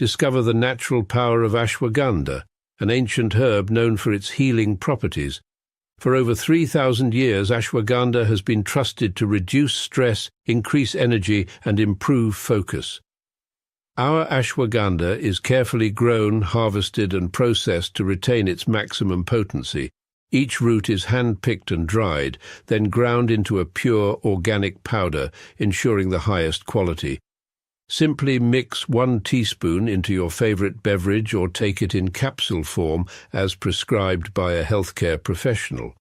discover the natural power of ashwagandha, an ancient herb known for its healing properties. For over 3,000 years, ashwagandha has been trusted to reduce stress, increase energy, and improve focus. Our ashwagandha is carefully grown, harvested, and processed to retain its maximum potency. Each root is hand-picked and dried, then ground into a pure organic powder, ensuring the highest quality. Simply mix 1 teaspoon into your favorite beverage or take it in capsule form as prescribed by a healthcare professional.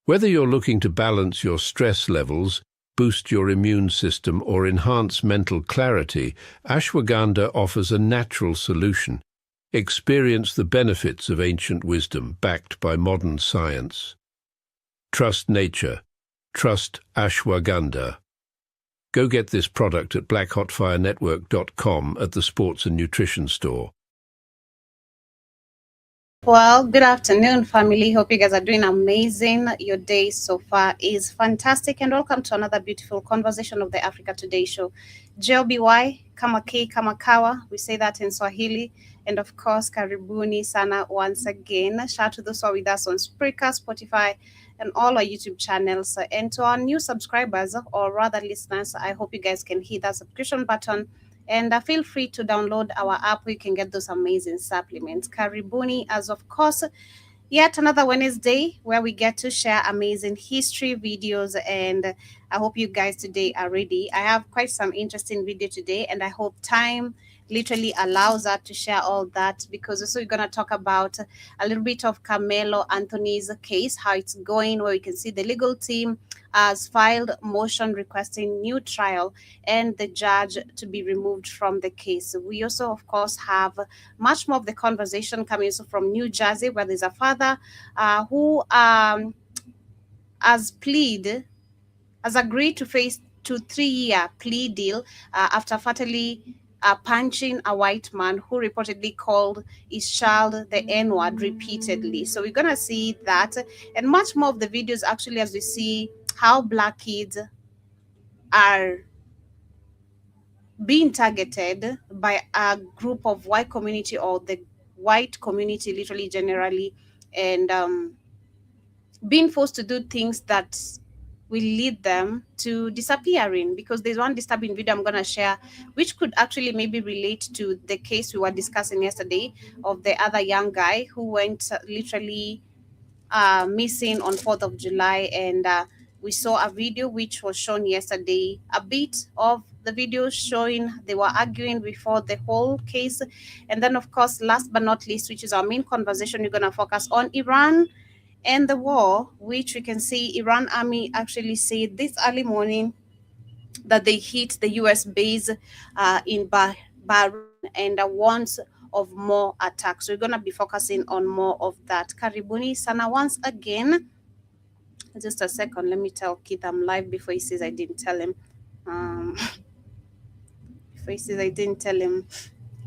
Whether you're looking to balance your stress levels, boost your immune system, or enhance mental clarity, ashwagandha offers a natural solution. Experience the benefits of ancient wisdom backed by modern science. Trust nature. Trust ashwagandha. Go get this product at blackhotfirenetwork.com at the Sports and Nutrition Store. Well, good afternoon, family. Hope you guys are doing amazing. Your day so far is fantastic, and welcome to another beautiful conversation of the Africa Today Show. JLBY, kama K, kama kawa. We say that in Swahili. And of course, karibuni sana once again. Shout out to those who are with us on Spreaker, Spotify, and all our YouTube channels. And to our new subscribers, or rather listeners, I hope you guys can hit that subscription button. And feel free to download our app where you can get those amazing supplements. Karibuni, as of course, yet another Wednesday where we get to share amazing history videos. And I hope you guys today are ready. I have quite some interesting video today, and I hope time literally allows us to share all that, because also we're going to talk about a little bit of Carmelo Anthony's case, how it's going, where we can see the legal team has filed motion requesting new trial and the judge to be removed from the case. We also, of course, have much more of the conversation coming from New Jersey, where there's a father who has agreed to face to 3-year plea deal after fatally punching a white man who reportedly called his child the N-word repeatedly. So we're going to see that and much more of the videos, actually, as we see how Black kids are being targeted by a group of white community, or the white community literally generally, and being forced to do things that will lead them to disappearing. Because there's one disturbing video I'm going to share which could actually maybe relate to the case we were discussing yesterday of the other young guy who went literally missing on 4th of July. And we saw a video which was shown yesterday, a bit of the video showing they were arguing before the whole case. And then, of course, last but not least, which is our main conversation, we're going to focus on Iran and the war, which we can see Iran army actually said this early morning that they hit the US base in Bahrain and warns of more attacks. So we're going to be focusing on more of that. Karibuni sana once again. Just a second, let me tell Keith I'm live before he says I didn't tell him.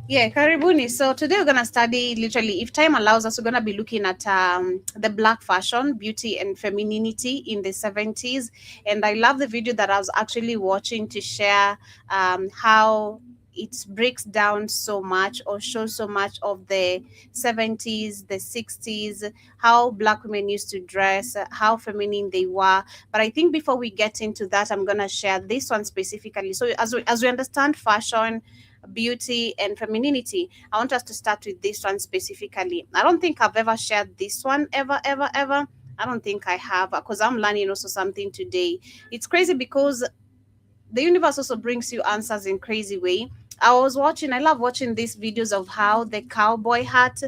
Yeah, karibuni. So today we're going to study, literally, if time allows us, we're going to be looking at the Black fashion, beauty and femininity in the 70s. And I love the video that I was actually watching to share how it breaks down so much, or shows so much of the 70s, the 60s, how Black women used to dress, how feminine they were. But I think before we get into that, I'm going to share this one specifically. So as we understand fashion, beauty and femininity, I want us to start with this one specifically. I don't think I've ever shared this one ever. I don't think I have, because I'm learning also something today. It's crazy because the universe also brings you answers in crazy way. I love watching these videos of how the cowboy hat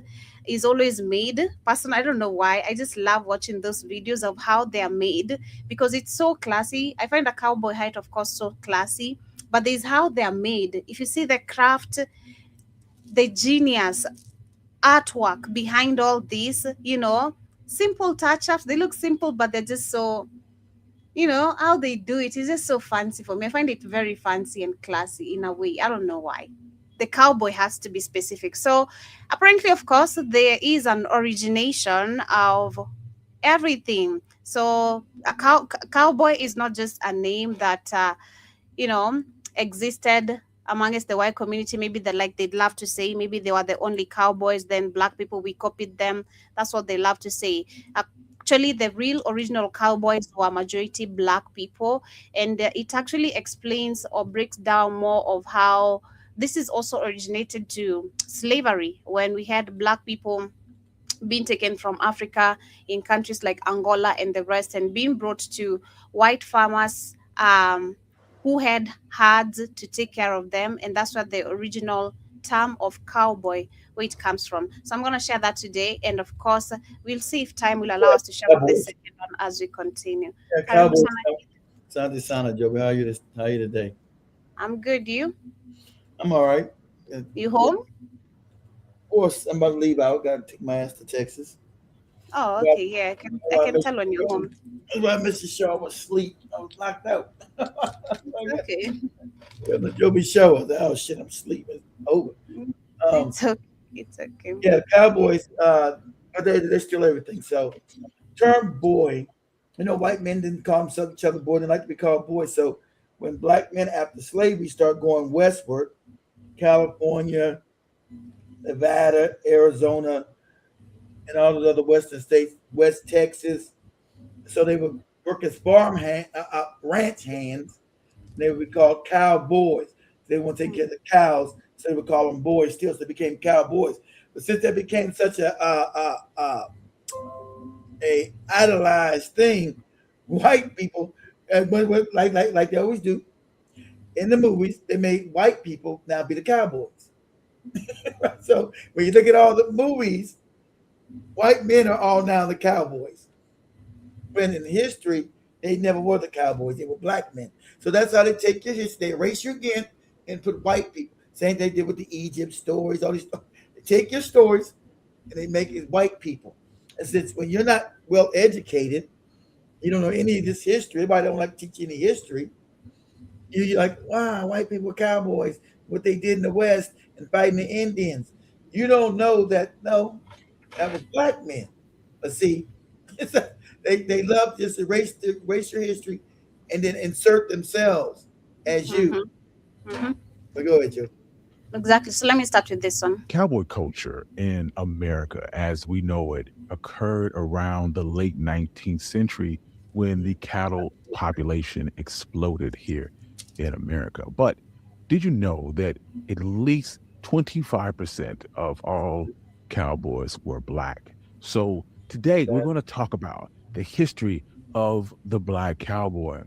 is always made. Personally, I don't know why. I just love watching those videos of how they are made, because it's so classy. I find a cowboy hat, of course, so classy, but there's how they are made. If you see the craft, the genius artwork behind all this, simple touch-ups. They look simple, but they're just so, how they do it is just so fancy for me. I find it very fancy and classy in a way. I don't know why. The cowboy has to be specific. So apparently, of course, there is an origination of everything. So a cowboy is not just a name that, existed amongst the white community. Maybe they'd love to say maybe they were the only cowboys, then black people, we copied them. That's what they love to say. Actually, the real original cowboys were majority black people, and it actually explains or breaks down more of how this is also originated to slavery, when we had black people being taken from Africa in countries like Angola and the rest, and being brought to white farmers who had herds to take care of them. And that's where the original term of cowboy, where it comes from. So I'm going to share that today. And of course, we'll see if time will allow us to share the Cowboys. second one as we continue. Yeah, Karibu Cowboys. sana. Asante sana, Joby. How you today? I'm good. You? I'm all right. You home? Of course, I'm about to leave out. Got to take my ass to Texas. Oh, That's okay. Yeah, I why I can missed tell when you're home. that's why I missed the show. I was asleep. I was knocked out. Okay. The Joby show. I said, oh shit, I'm sleeping. Over. Um, It's okay. It's okay. yeah, Cowboys. But they still everything. So, term boy. White men didn't call themselves each other boy. They like to be called boys. So, when black men after slavery start going westward, California, Nevada, Arizona, and all those other western states, West Texas. So they would work as ranch hands. They would be called cowboys. They want to take care of the cows, so they would call them boys still. So they became cowboys. But since that became such a idolized thing, white people, like they always do in the movies, they made white people now be the cowboys. So when you look at all the movies, white men are all now the cowboys. When in history, they never were the cowboys, they were black men. So that's how they take your history. They erase you again and put white people. Same thing they did with the Egypt stories, all these stuff. They take your stories and they make it white people. And since when you're not well educated, you don't know any of this history, everybody don't like to teach any history. You're like, wow, white people were cowboys, what they did in the West and fighting the Indians. You don't know that, no, that was black men. But see, they love just erase your history and then insert themselves as you. Mm-hmm. Mm-hmm. But go ahead, Joe. Exactly. So let me start with this one. Cowboy culture in America, as we know it, occurred around the late 19th century when the cattle population exploded here in America. But did you know that at least 25% of all cowboys were black? So today we're going to talk about the history of the black cowboy.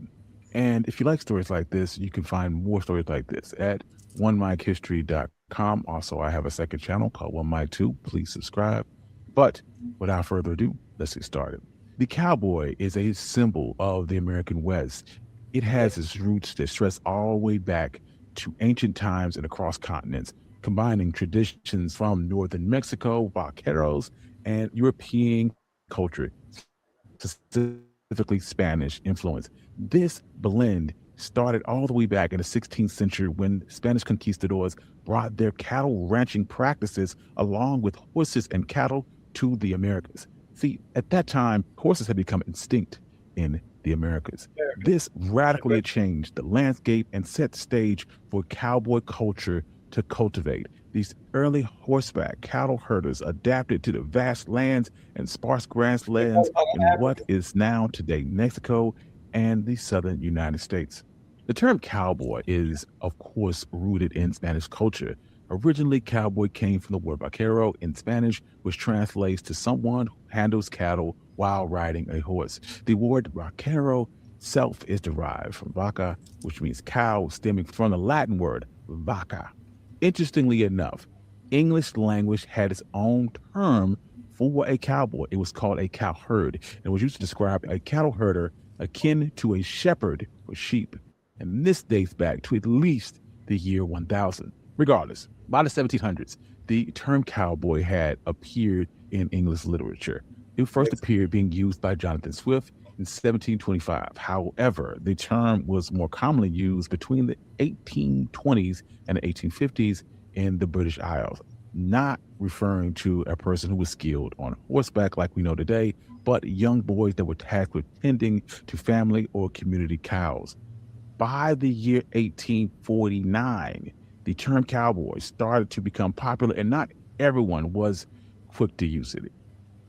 And if you like stories like this, you can find more stories like this at onemikehistory.com. Also, I have a second channel called One Mike 2. Please subscribe. But without further ado, let's get started. The cowboy is a symbol of the American West. It has its roots that stretch all the way back to ancient times and across continents, combining traditions from northern Mexico, vaqueros, and European culture, specifically Spanish influence. This blend started all the way back in the 16th century when Spanish conquistadors brought their cattle ranching practices along with horses and cattle to the Americas. See, at that time, horses had become extinct in the Americas. This radically changed the landscape and set the stage for cowboy culture to cultivate. These early horseback cattle herders adapted to the vast lands and sparse grasslands in what is now today Mexico and the southern United States. The term cowboy is, of course, rooted in Spanish culture. Originally, cowboy came from the word vaquero in Spanish, which translates to someone who handles cattle while riding a horse. The word vaquero itself is derived from vaca, which means cow, stemming from the Latin word vaca. Interestingly enough, English language had its own term for a cowboy. It was called a cow herd, and was used to describe a cattle herder akin to a shepherd for sheep. And this dates back to at least the year 1000. Regardless, by the 1700s, the term cowboy had appeared in English literature. It first appeared being used by Jonathan Swift in 1725. However, the term was more commonly used between the 1820s and the 1850s in the British Isles, not referring to a person who was skilled on horseback like we know today, but young boys that were tasked with tending to family or community cows. By the year 1849, the term cowboy started to become popular, and not everyone was quick to use it.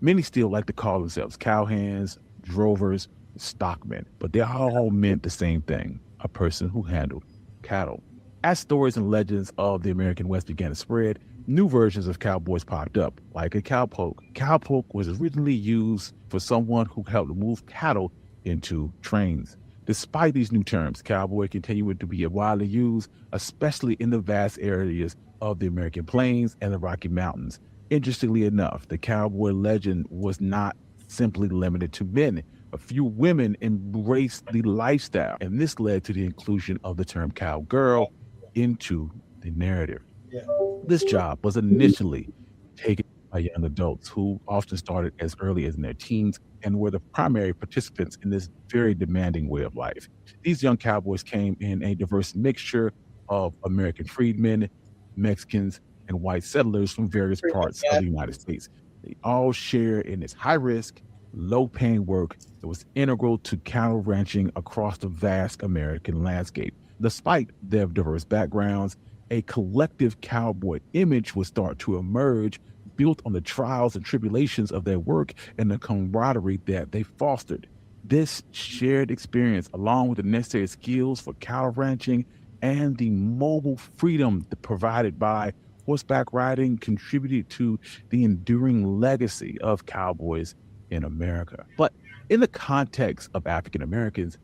Many still like to call themselves cowhands, drovers, stockmen, but they all meant the same thing: a person who handled cattle. As stories and legends of the American West began to spread, new versions of cowboys popped up, like a cowpoke. Cowpoke was originally used for someone who helped move cattle into trains. Despite these new terms, cowboy continued to be widely used, especially in the vast areas of the American plains and the Rocky Mountains. Interestingly enough, the cowboy legend was not simply limited to men. A few women embraced the lifestyle, and this led to the inclusion of the term cowgirl into the narrative. Yeah. This job was initially taken by young adults who often started as early as in their teens and were the primary participants in this very demanding way of life. These young cowboys came in a diverse mixture of American freedmen, Mexicans, and white settlers from various parts of the United States. They all share in this high risk, low paying work that was integral to cattle ranching across the vast American landscape. Despite their diverse backgrounds, a collective cowboy image would start to emerge, built on the trials and tribulations of their work and the camaraderie that they fostered. This shared experience, along with the necessary skills for cattle ranching and the mobile freedom provided by horseback riding, contributed to the enduring legacy of cowboys in America. But in the context of African Americans,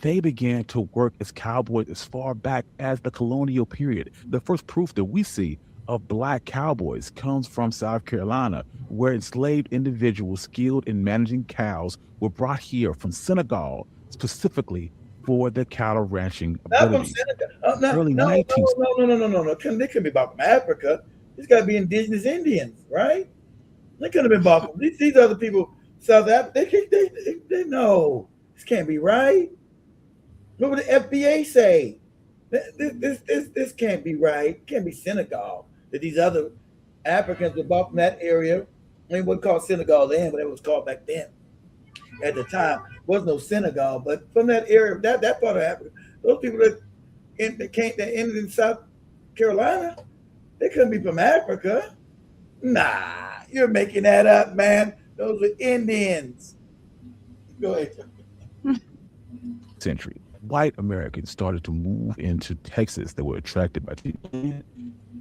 they began to work as cowboys as far back as the colonial period. The first proof that we see of Black cowboys comes from South Carolina, where enslaved individuals skilled in managing cows were brought here from Senegal specifically for their cattle ranching abilities. Early 19th. No. They couldn't be bought from Africa. It's got to be indigenous Indians, right? They couldn't have been bought from these other people. South Africa. They know this can't be right. What would the FBA say? This can't be right. It can't be Senegal. That these other Africans were bought from that area. I mean, it wasn't called Senegal then, but it was called back then. At the time, there was no Senegal, but from that area, that part of Africa, those people that ended in South Carolina, they couldn't be from Africa. Nah, you're making that up, man. Those were Indians. Go ahead. Century. White Americans started to move into Texas that were attracted by the land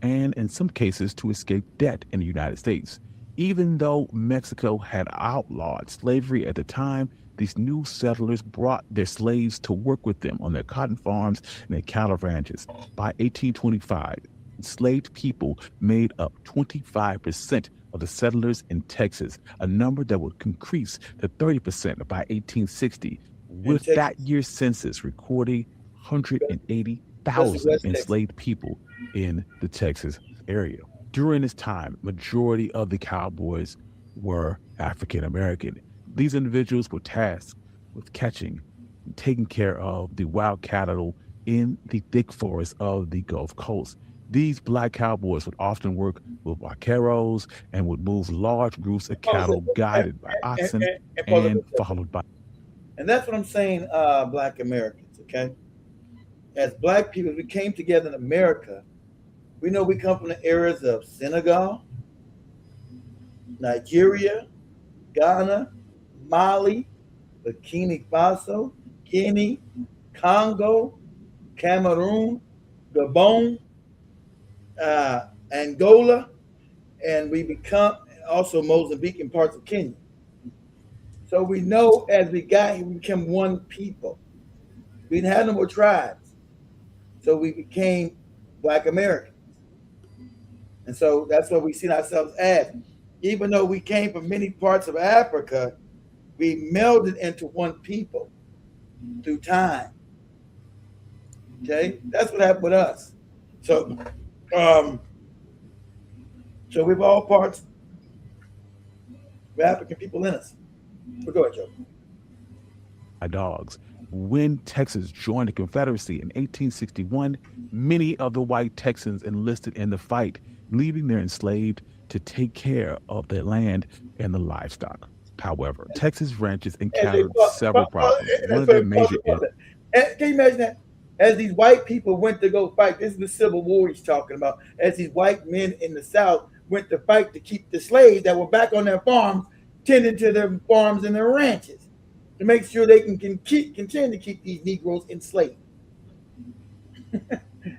and in some cases to escape debt in the United States. Even though Mexico had outlawed slavery at the time, these new settlers brought their slaves to work with them on their cotton farms and their cattle ranches. By 1825, enslaved people made up 25% of the settlers in Texas, a number that would increase to 30% by 1860, with that year's census recording 180,000 enslaved people in the Texas area. During this time, majority of the cowboys were African American. These individuals were tasked with catching and taking care of the wild cattle in the thick forests of the Gulf Coast. These Black cowboys would often work with vaqueros and would move large groups of cattle guided by oxen and followed by. And that's what I'm saying, Black Americans, okay? As Black people, we came together in America. We know we come from the areas of Senegal, Nigeria, Ghana, Mali, Burkina Faso, Guinea, Congo, Cameroon, Gabon, Angola, and we become also Mozambique and parts of Kenya. So we know as we got here, we became one people. We didn't have no more tribes. So we became Black Americans. And so that's what we see ourselves as. Even though we came from many parts of Africa, we melded into one people through time. Okay? That's what happened with us. So we've all parts of African people in us. But go ahead, Joe. Dogs. When Texas joined the Confederacy in 1861, many of the white Texans enlisted in the fight, leaving their enslaved to take care of their land and the livestock. However, Texas ranchers encountered several problems. One of their major can you imagine that? as these white people went to go fight, this is the Civil War he's talking about, as these white men in the South went to fight to keep the slaves that were back on their farms, tending to their farms and their ranches, to make sure they can continue to keep these Negroes enslaved.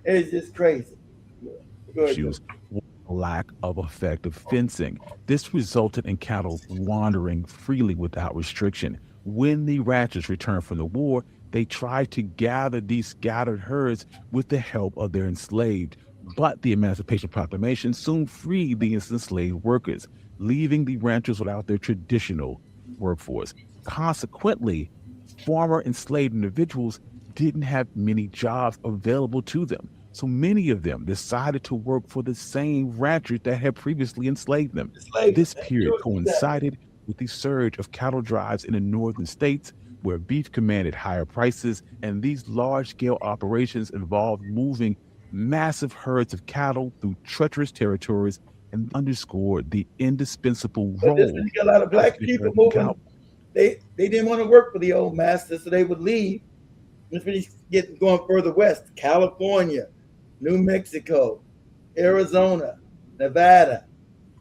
It's just crazy. Go ahead, Issues was a lack of effective fencing. This resulted in cattle wandering freely without restriction. When the ranchers returned from the war, they tried to gather these scattered herds with the help of their enslaved. But the Emancipation Proclamation soon freed the enslaved workers, leaving the ranchers without their traditional workforce. Consequently, former enslaved individuals didn't have many jobs available to them. So many of them decided to work for the same ranchers that had previously enslaved them. This period coincided with the surge of cattle drives in the northern states, where beef commanded higher prices, and these large-scale operations involved moving massive herds of cattle through treacherous territories and underscored the indispensable But role this is a lot of black people American moving. cattle. They didn't want to work for the old master, so they would leave. That's when you get going further west: California, New Mexico, Arizona, Nevada,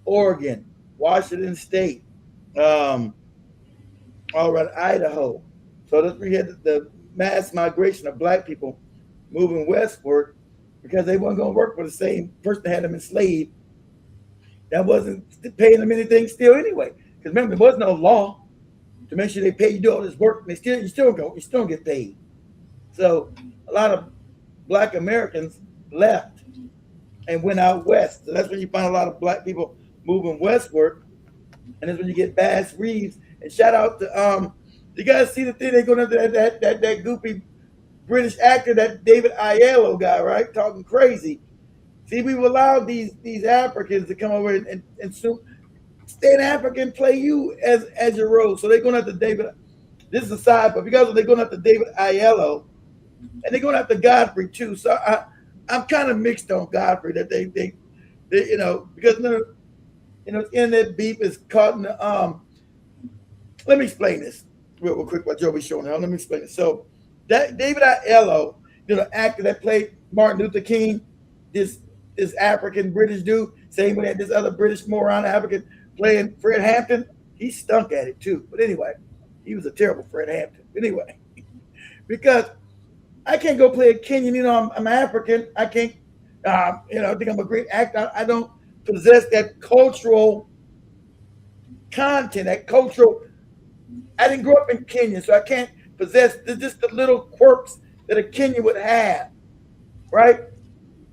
Oregon, Washington State, all right, Idaho. So that's where you had the mass migration of black people moving westward because they weren't going to work for the same person that had them enslaved. That wasn't paying them anything still anyway. Because remember, there was no law to make sure they pay you do all this work, and you still don't get paid. So a lot of black Americans left and went out west. So that's when you find a lot of black people moving westward. And that's when you get Bass Reeves. And shout out to you guys see the thing they going after that goofy British actor, that David Aiello guy, right? Talking crazy. See, we've allowed these Africans to come over and stay in Africa and play you as your role. So they're going after David. This is a side, but because they're going after David Aiello, and they're going after Godfrey too. So I'm kind of mixed on Godfrey that they because internet beef is caught in the Let me explain this real quick while Joey's showing how. Let me explain it. So that David Aiello, the actor that played Martin Luther King, this African British dude, same way that this other British moron African playing Fred Hampton, he stunk at it too. But anyway, he was a terrible Fred Hampton. Anyway, because I can't go play a Kenyan, I'm African. I can't, I think I'm a great actor. I don't possess that cultural content, I didn't grow up in Kenya, so I can't possess just the little quirks that a Kenyan would have, right?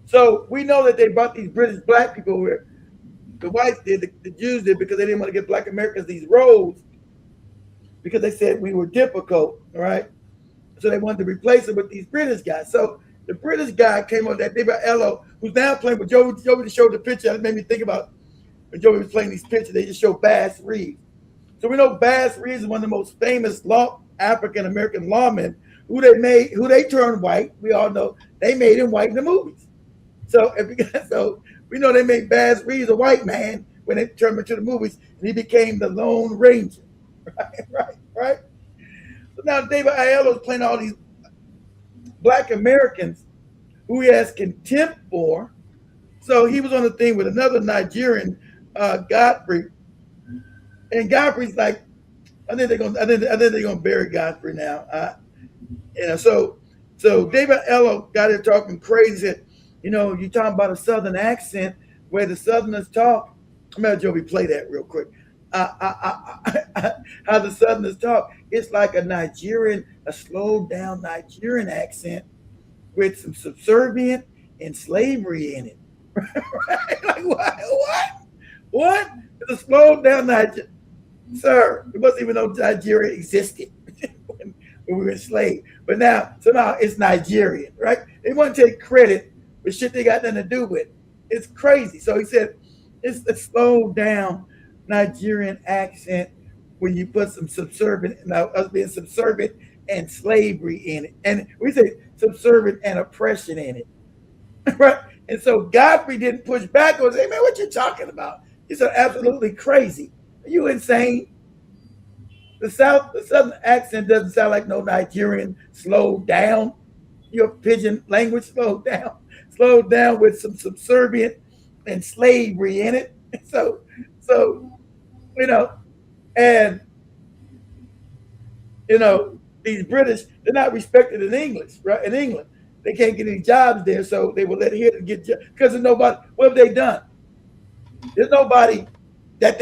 So we know that they brought these British black people here. The whites did, the Jews did, because they didn't want to give black Americans these roles because they said we were difficult, right? So they wanted to replace it with these British guys. So the British guy came on, that David Aiello, who's now playing with Joey. Joey showed the picture. It made me think about when Joey was playing these pictures. They just show Bass Reeves. So we know Bass Reeves is one of the most famous African American lawmen who they turned white. We all know they made him white in the movies. So we know they made Bass Reeves a white man when they turned him into the movies, and he became the Lone Ranger. Right. So now David Aiello is playing all these black Americans who he has contempt for. So he was on the thing with another Nigerian, Godfrey. And Godfrey's like, I think they're gonna bury Godfrey now. So David Aiello got here talking crazy. Said, you talking about a Southern accent where the Southerners talk. I'm gonna have Joey play that real quick. How the Southerners talk. It's like a slowed down Nigerian accent with some subservient and slavery in it. Right? Like what? It's a slowed down Nigerian. Sir, we wasn't even know Nigeria existed when we were enslaved. But now, somehow it's Nigerian, right? They want to take credit for shit they got nothing to do with. It's crazy. So he said, it's a slowed down Nigerian accent when you put some us being subservient and slavery in it. And we say subservient and oppression in it, right? And so Godfrey didn't push back or say, man, what you talking about? He said, absolutely crazy. Are you insane? The Southern accent doesn't sound like no Nigerian slowed down. your pigeon language slowed down with some subservient and slavery in it. So, so you know, and these British, they're not respected in English, right? In England, they can't get any jobs there, so they will let here to get jobs because there's nobody. What have they done? There's nobody that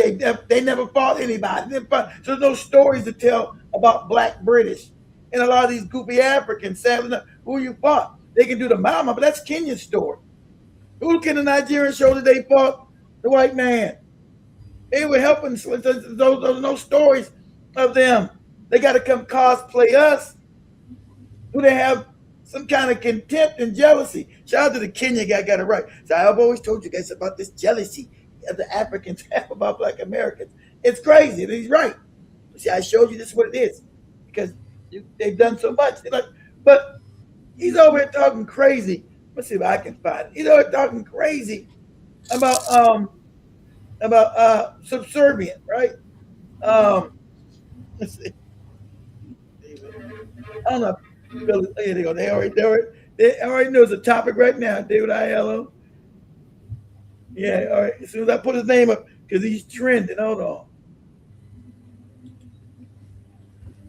they never fought anybody. So there's no stories to tell about Black British and a lot of these goofy Africans. Sadly, who you fought? They can do the mama, but that's Kenya's story. Who can the Nigerian show that they fought the white man? They were helping. Those no stories of them. They got to come cosplay us. Do they have some kind of contempt and jealousy? Shout out to the Kenya guy, got it right. So I've always told you guys about this jealousy that the Africans have about Black Americans. It's crazy, and he's right. See, I showed you this is what it is because they've done so much. But he's over here talking crazy. Let's see if I can find it. He's over here talking crazy about subservient, right? Let's see. I don't know. Here they go. They already know it's a topic right now. David Aiello. Yeah, all right. As soon as I put his name up, because he's trending. Hold on.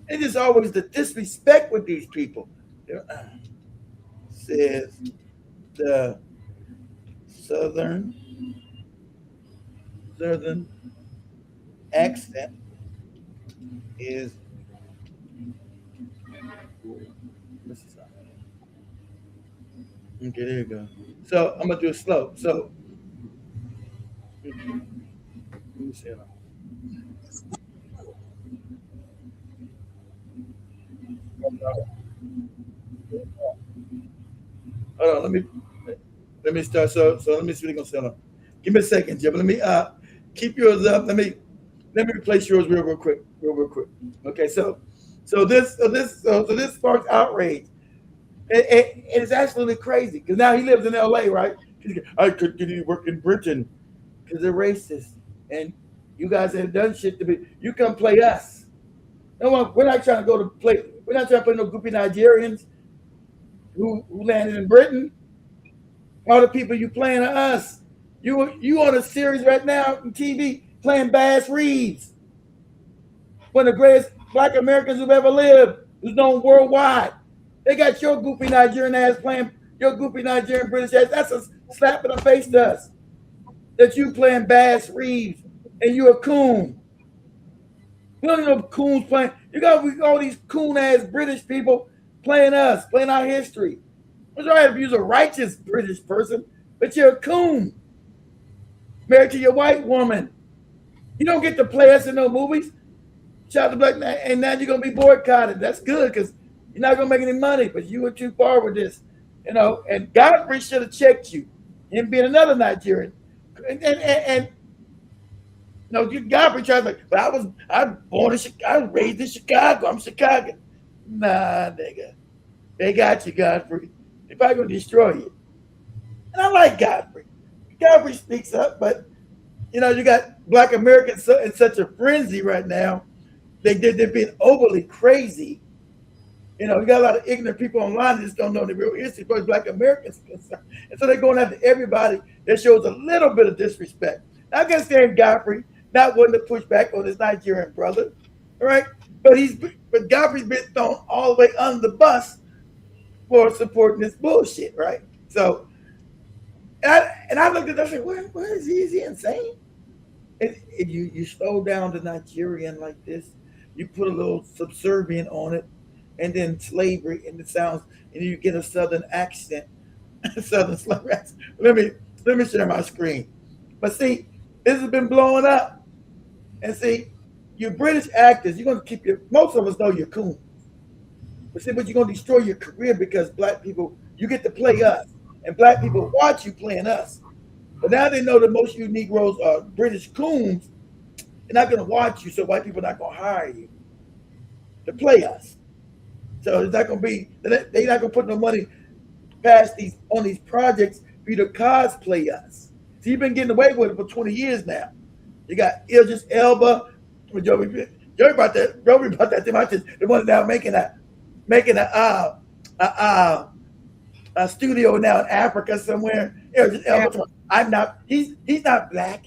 It's just always the disrespect with these people. Says the southern accent is okay, there you go. So I'm gonna do it slow. So let me see. Hold on, let me start. So let me see what it's gonna say. Give me a second, Jim. Let me keep yours up. Let me replace yours real quick. Okay, so this sparks outrage. It's absolutely crazy because now he lives in LA, right? I could get work in Britain because they're racist and you guys have done shit to me. You come play us. No, we're not trying to go to play. We're not trying to play no goofy Nigerians who landed in Britain. All the people you playing are us. You on a series right now on TV playing Bass Reeves, one of the greatest Black Americans who've ever lived, who's known worldwide. They got your goofy Nigerian ass playing your goofy Nigerian British ass. That's a slap in the face to us. That you playing Bass Reeves and you a coon. We don't know coons playing. You got all these coon ass British people playing us, playing our history. It's all right if you're a righteous British person, but you're a coon. Married to your white woman. You don't get to play us in no movies. Shout out to Black Man, and now you're gonna be boycotted. That's good because you're not gonna make any money, but you were too far with this, And Godfrey should have checked you, him being another Nigerian, and Godfrey tried to but I was born in Chicago, I was raised in Chicago. I'm Chicago. Nah, nigga, they got you, Godfrey. They're probably gonna destroy you. And I like Godfrey. Godfrey speaks up, but you got Black Americans in such a frenzy right now. They're being overly crazy. You got a lot of ignorant people online that just don't know the real history as far as Black Americans are concerned. And so they're going after everybody that shows a little bit of disrespect. Now, I can understand Godfrey not wanting to push back on his Nigerian brother, all right? But Godfrey's been thrown all the way under the bus for supporting this bullshit, right? So, and I looked at that and said, where is he? Is he insane? If you slow down the Nigerian like this, you put a little subservient on it, and then slavery, and it sounds, and you get a southern accent, southern slavery accent. Let me share my screen. But see, this has been blowing up, and see, you British actors, you're gonna keep most of us know you're cool, but you're gonna destroy your career because Black people, you get to play us, and Black people watch you playing us. But now they know that most of you Negroes are British coons. They're not going to watch you, so white people are not going to hire you to play us. So it's not going to be, they're not going to put no money past on these projects for you to cosplay us. So you've been getting away with it for 20 years now. You got Idris Elba, Joey about that. Joey about that. The one now making a a studio now in Africa somewhere. Idris Elba, I'm not. He's not black.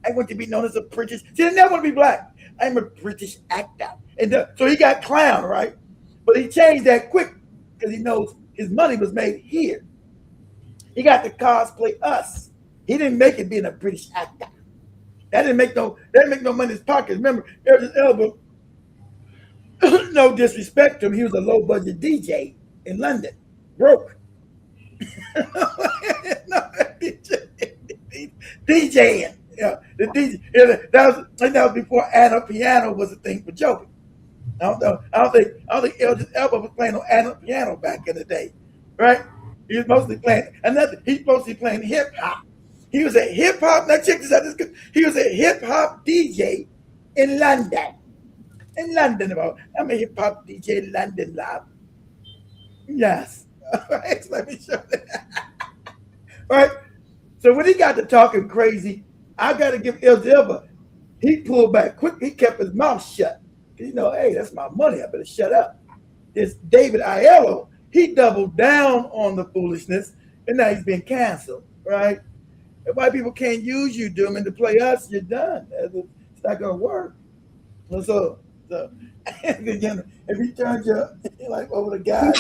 I want to be known as a British. See, I never want to be black. I'm a British actor, and so he got clown, right? But he changed that quick because he knows his money was made here. He got to cosplay us. He didn't make it being a British actor. That didn't make no money in his pocket. Remember, Idris Elba, no disrespect to him, he was a low budget DJ in London, broke. DJing. Yeah, the DJ. Yeah, that was before Anna Piano was a thing for joking. I don't think Idris Elba was playing on Anna Piano back in the day, right? He was mostly playing hip hop. He was a hip hop. Now check this out. He was a hip hop DJ in London. I'm a hip hop DJ in London, love. Yes. All right, let me show that. All right. So when he got to talking crazy, I got to give Idris Elba. He pulled back quick. He kept his mouth shut. You know, hey, that's my money. I better shut up. This David Aiello, he doubled down on the foolishness, and now he's been canceled, right? If white people can't use you, Dooman, to play us, you're done. It's not going to work. So if you turn your like over the guy,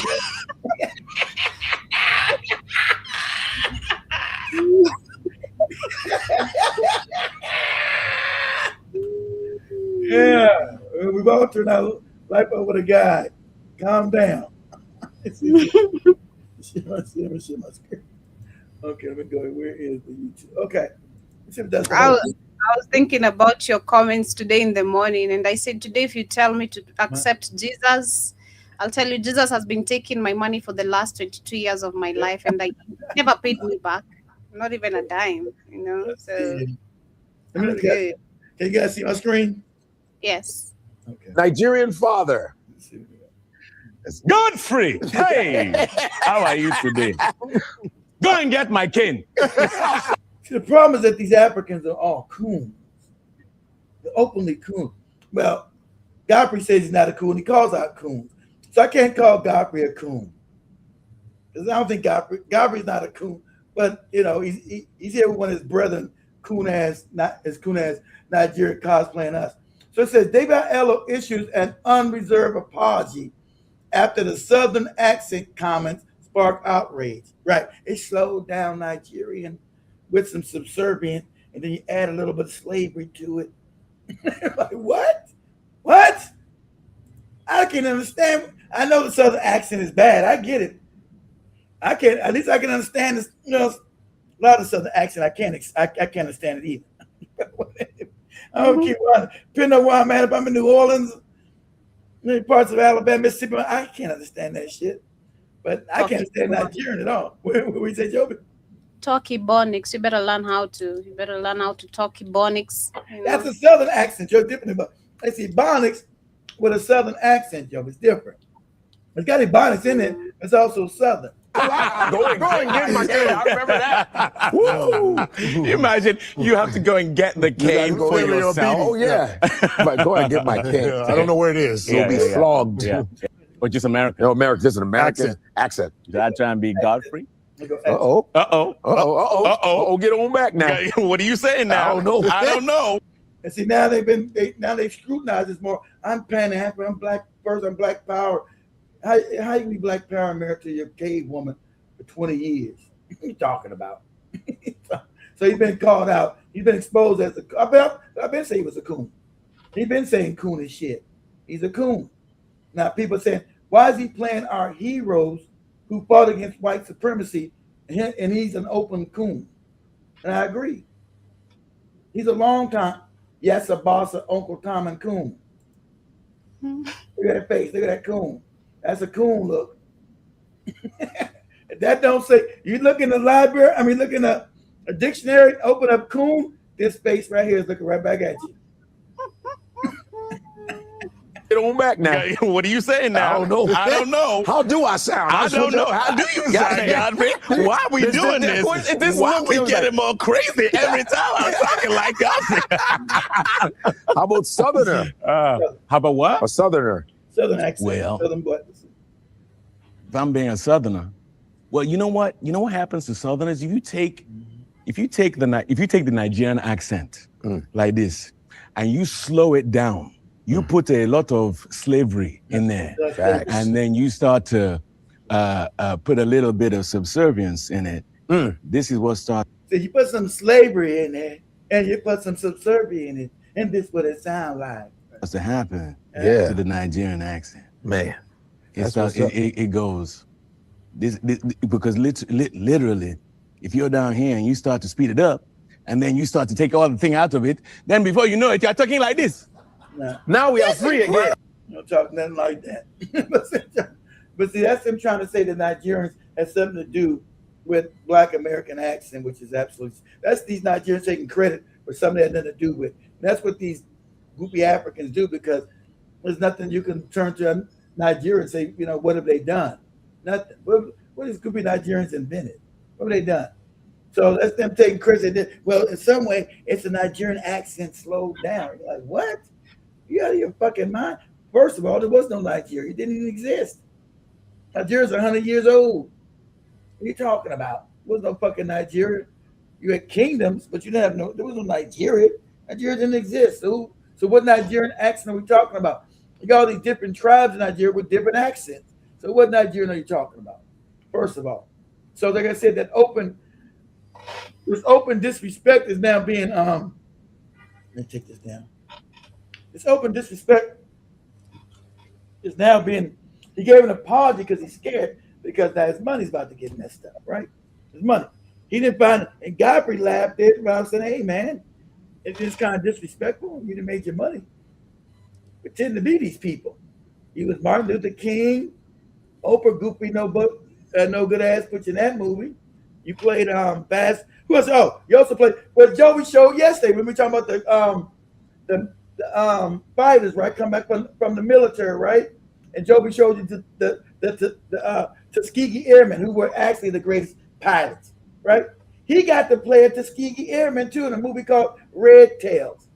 yeah, we've all turned our life over the guy. Calm down. Share my screen. Okay, let me go. Where is the YouTube? Okay. I was thinking about your comments today in the morning, and I said today, if you tell me to accept Jesus, I'll tell you Jesus has been taking my money for the last 22 years of my life, and I never paid me back, not even a dime. You know, so I'm good. Can you guys see my screen? Yes. Okay. Nigerian father. It's Godfrey. Hey, how are you today? Go and get my cane. See, the problem is that these Africans are all coons. They're openly coons. Well, Godfrey says he's not a coon. He calls out coons. So I can't call Godfrey a coon. Because I don't think Godfrey's not a coon. But, you know, he's here with one of his brethren, not as coon as Nigeria cosplaying us. So it says, David Aiello issues an unreserved apology after the Southern accent comments sparked outrage. Right. It slowed down Nigerian with some subservient, and then you add a little bit of slavery to it. Like, what? What? I can't understand. I know the Southern accent is bad. I get it. At least I can understand this. You know, a lot of Southern accent, I can't understand it either. I don't keep running. Depending on where I'm at, if I'm in New Orleans, many parts of Alabama, Mississippi, I can't understand that shit. But I can't understand Nigerian at all. What we say, Joby? Talk Ebonics. You better learn how to talk Ebonics. You know? That's a Southern accent, Joe. Different, but I see Ebonics with a Southern accent, Joe. It's different. It's got Ebonics in it. It's also Southern. Go and get my cane. I remember that. Woo! Imagine you have to go and get the cane for yourself. Oh yeah, but go and get my cane. I don't know where it is. You'll be flogged. Yeah. Or just American. No, American. This is an American accent. Did I try and be Godfrey? Uh-oh. Get on back now. What are you saying now? I don't know. And see, now they've scrutinized this more. I'm Pan-African. I'm black first. I'm black power. How you be black power married to your cave woman for 20 years? What are you talking about? So he's been called out. He's been exposed as I've been saying he was a coon. He's been saying coon and shit. He's a coon. Now people are saying, why is he playing our heroes who fought against white supremacy, and he's an open coon? And I agree. He's a long time, yes, a boss of Uncle Tom and Coon. Look at that face. Look at that coon. That's a coon look. That don't say, you look in the library, look in a dictionary, open up coon, this face right here is looking right back at you. Get on back now. What are you saying now? I don't know. How do I sound? I don't know. How do you sound, Godfrey? Why are we doing this? Why are we getting more crazy every time I'm talking like Godfrey? How about Southerner? How about what? A Southerner. Southern accent. Well, Southern voice. if I'm being a Southerner, Well, you know what? You know what happens to Southerners? If you take the Nigerian accent like this, and you slow it down, you put a lot of slavery in there, and then you start to put a little bit of subservience in it. This is what starts. So you put some slavery in there, and you put some subservience in it, and this is what it sounds like. What's to happen Yeah. to the Nigerian accent? Man. It goes this because literally, if you're down here and you start to speed it up, and then you start to take all the thing out of it, then before you know it, you're talking like this. Now we are free again. Don't talk nothing like that. But see, that's them trying to say that Nigerians has something to do with Black American accent, which is absolutely, that's these Nigerians taking credit for something that had nothing to do with. And that's what these goopy Africans do, because there's nothing you can turn to Nigeria and say, you know, what have they done? Nothing. What has goopy Nigerians invented? What have they done? So that's them taking credit. Well, in some way, it's a Nigerian accent slowed down. You're like, what? You out of your fucking mind? First of all, there was no Nigeria. It didn't even exist. Nigeria's 100 years old. What are you talking about? There was no fucking Nigeria. You had kingdoms, but you didn't have there was no Nigeria. Nigeria didn't exist. So what Nigerian accent are we talking about? You got all these different tribes in Nigeria with different accents. So what Nigerian are you talking about? First of all. So like I said, that this open disrespect is now being let me take this down. This open disrespect is now being, he gave an apology because he's scared, because now his money's about to get messed up, right? His money. He didn't find it. And Godfrey laughed at it while saying, hey man, it's just kind of disrespectful. You done made your money. Pretend to be these people. He was Martin Luther King, Oprah Goofy, no good ass put you in that movie. You played Fast. Who else? Oh, you also played, well, Joey showed yesterday when we talking about the fighters, right? Come back from the military, right? And Joby showed you the Tuskegee Airmen, who were actually the greatest pilots, right? He got to play a Tuskegee Airman too in a movie called Red Tails.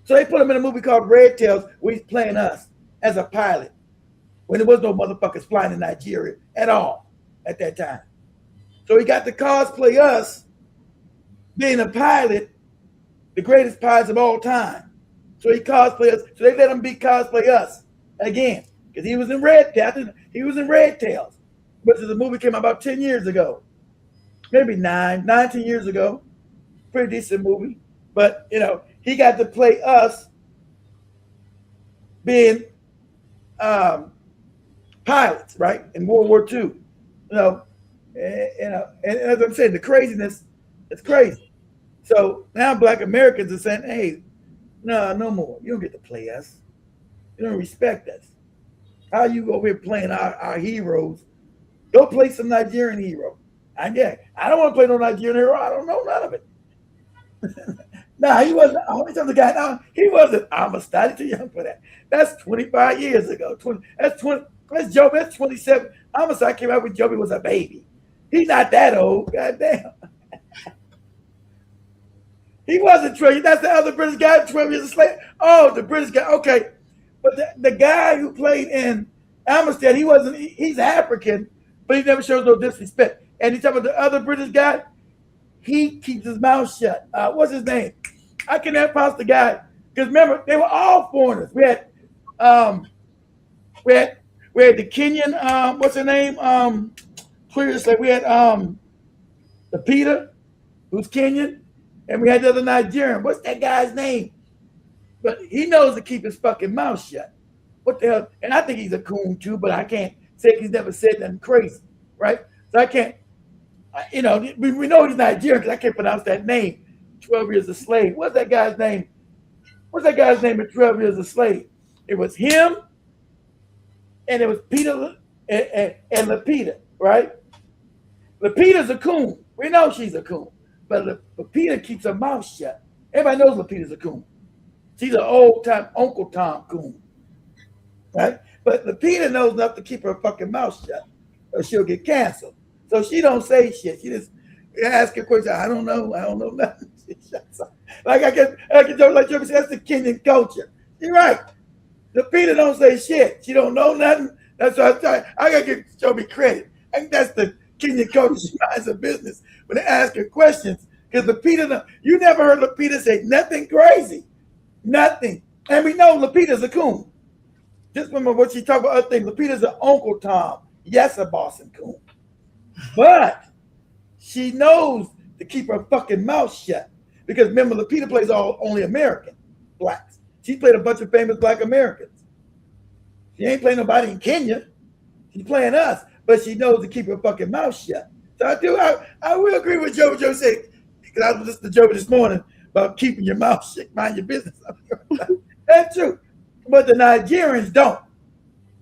So they put him in a movie called Red Tails where he's playing us as a pilot when there was no motherfuckers flying in Nigeria at all at that time. So he got to cosplay us being a pilot, the greatest pilots of all time. So he cosplayed us. So they let him cosplay us again, because he was in Red Tails. He was in Red Tails, which is a movie came out about 10 years ago, maybe 19 years ago. Pretty decent movie, but you know he got to play us being pilots, right, in World War II. And as I'm saying, the craziness, it's crazy. So now Black Americans are saying, hey, no more. You don't get to play us. You don't respect us. How you over here playing our heroes? Go play some Nigerian hero. I don't want to play no Nigerian hero. I don't know none of it. He wasn't. How many times the guy? No, he wasn't. I'm a study too young for that. That's 25 years ago. That's 20. That's Joby. That's 27. Homicide came out when Joby was a baby. He's not that old. Goddamn. He wasn't 12. That's the other British guy, 12 years a slave. Oh, the British guy. Okay. But the guy who played in Amistad, he's African, but he never shows no disrespect. And you talk about the other British guy, he keeps his mouth shut. What's his name? I can never pronounce the guy. Because remember, they were all foreigners. We had the Kenyan, what's her name? We had the Peter, who's Kenyan, and we had the other Nigerian. What's that guy's name? But he knows to keep his fucking mouth shut. What the hell? And I think he's a coon too, but I can't say he's never said nothing crazy, right? So I can't, we know he's Nigerian because I can't pronounce that name. 12 years a slave. What's that guy's name? What's that guy's name at 12 years a slave? It was him, and it was Peter and Lapita, right? Lapita's a coon. We know she's a coon, but Lapita keeps her mouth shut. Everybody knows Lapita's a coon. She's an old-time Uncle Tom coon, right? But Lapita knows enough to keep her fucking mouth shut, or she'll get canceled. So she don't say shit. She just ask a question. I don't know nothing. She shuts up. Like Joby said, that's the Kenyan culture. You're right. Lapita don't say shit. She don't know nothing. That's why I gotta give Joby credit. I think that's the Kenyan culture, she minds her business when they ask her questions. Because Lupita, you never heard Lupita say nothing crazy. Nothing. And we know Lupita's a coon. Just remember what she talked about other things. Lupita's an Uncle Tom. Yes, a Boston coon. But she knows to keep her fucking mouth shut. Because remember, Lupita plays only American blacks. She played a bunch of famous black Americans. She ain't playing nobody in Kenya. She's playing us. But she knows to keep her fucking mouth shut. So I will agree with JoJo said, because I was listening to JoJo this morning about keeping your mouth shut, mind your business. That's true. But the Nigerians don't.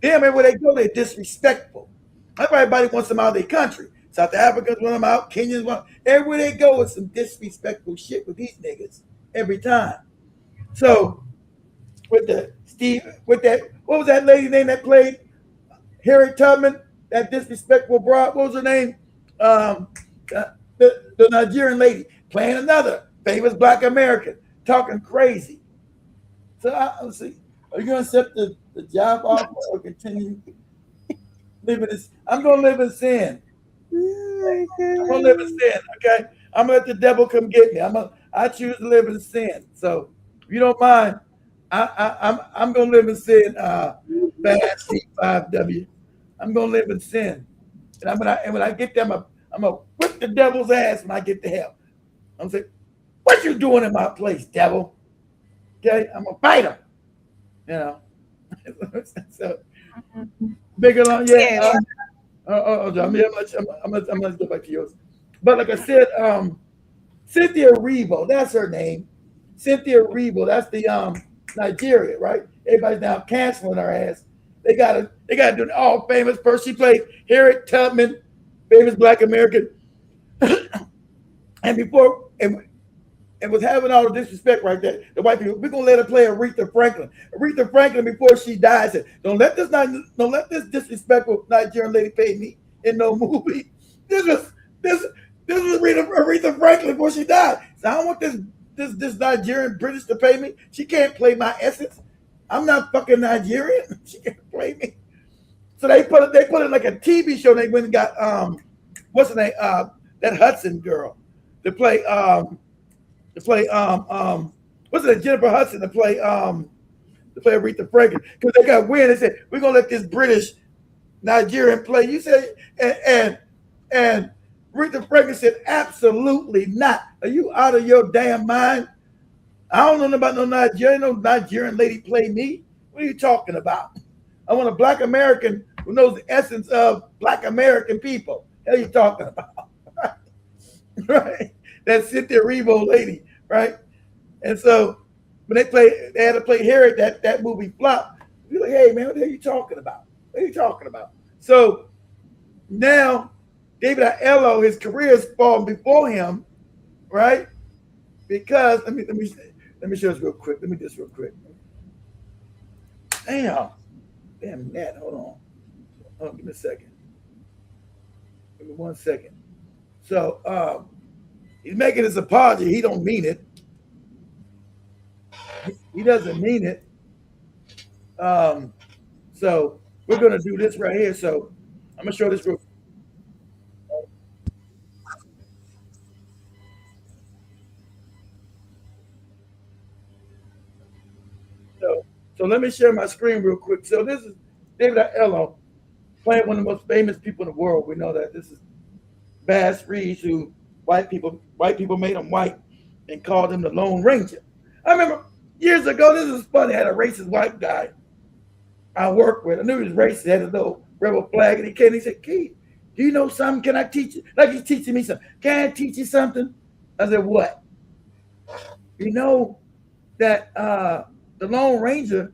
Them, everywhere they go, they're disrespectful. Everybody wants them out of their country. South Africans want them out. Kenyans want them. Everywhere they go, it's some disrespectful shit with these niggas every time. So, what was that lady name that played Harriet Tubman? That disrespectful broad. What was her name? The Nigerian lady playing another famous black American, talking crazy. So, let's see. Are you going to accept the job offer or continue living in? I'm going to live in sin. I'm going to live in sin, okay? I'm going to let the devil come get me. I choose to live in sin. So, if you don't mind, I'm going to live in sin. Fast C5W. I'm going to live in sin. And when I get there, I'm going to whip the devil's ass when I get to hell. I'm going to say, what you doing in my place, devil? Okay? I'm going to fight him. You know, so bigger long, yeah. I'm gonna go back to yours. But like I said, Cynthia Erivo, that's her name. Cynthia Erivo, that's the Nigeria, right? Everybody's now canceling her ass. They gotta do an all famous person. She played Harriet Tubman, famous black American, and was having all the disrespect right there. The white people, we're gonna let her play Aretha Franklin. Aretha Franklin, before she died, said, "Don't let this disrespectful Nigerian lady pay me in no movie." This was Aretha Franklin before she died. So I don't want this Nigerian British to pay me. She can't play my essence. I'm not fucking Nigerian. She can't play me. So they put it like a TV show. They went and got what's her name? That Hudson girl to play what's it, Jennifer Hudson to play Aretha Franklin, because they got wind. They said, we're gonna let this British Nigerian play. You said, and Aretha Franklin said, absolutely not. Are you out of your damn mind? I don't know about no Nigerian lady play me. What are you talking about? I want a black American who knows the essence of black American people. What are you talking about? Right? That Cynthia Erivo lady, right? And so when they had to play Harriet, that movie flopped. We're like, hey man, what the hell are you talking about? What are you talking about? So now David Oyelowo, his career is falling before him, right? Because let me show this real quick. Let me do this real quick. Damn Nat, hold on, give me a second. Give me 1 second. So he's making his apology. He don't mean it. He doesn't mean it. So we're gonna do this right here. So I'm gonna show this real. So let me share my screen real quick. So this is David Oyelowo playing one of the most famous people in the world. We know that. This is Bass Reeves, who white people made him white and called him the Lone Ranger. I remember years ago, this is funny, I had a racist white guy I worked with. I knew he was racist, had a little rebel flag, and he came and he said, Keith, do you know something? Can I teach you? Like he's teaching me something. Can I teach you something? I said, what? You know that the Lone Ranger,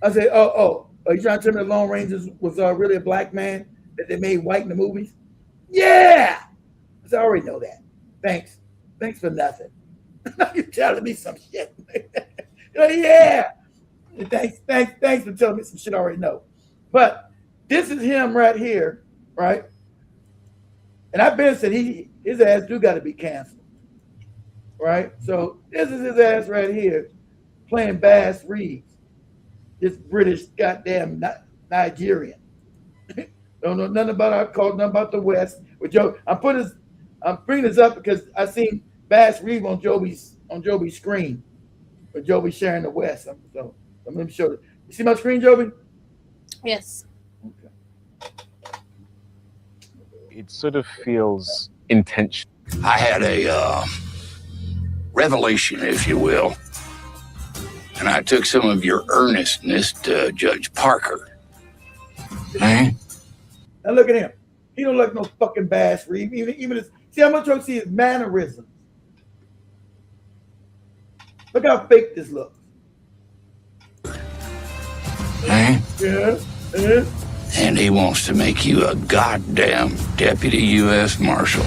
I said, oh, are you trying to tell me the Lone Ranger was really a black man that they made white in the movies? Yeah. I said, I already know that. Thanks for nothing. Now you're telling me some shit. Yeah. Thanks for telling me some shit I already know. But this is him right here, right? And I've been said his ass do got to be canceled, right? So this is his ass right here playing Bass Reeves, this British goddamn Nigerian. Don't know nothing about our culture, nothing about the West. With Joe, I'm bringing this up because I seen Bass Reeves on Joby's screen, with Joby sharing the West. So I'm going to show it. You see my screen, Joby? Yes. It sort of feels intentional. I had a revelation, if you will, and I took some of your earnestness to Judge Parker. Eh? Now look at him. He don't look no fucking Bass Reeves. Even his, see how much you see his mannerisms. Look how fake this looks. Eh? Yeah. Yeah. And he wants to make you a goddamn deputy U.S. Marshal.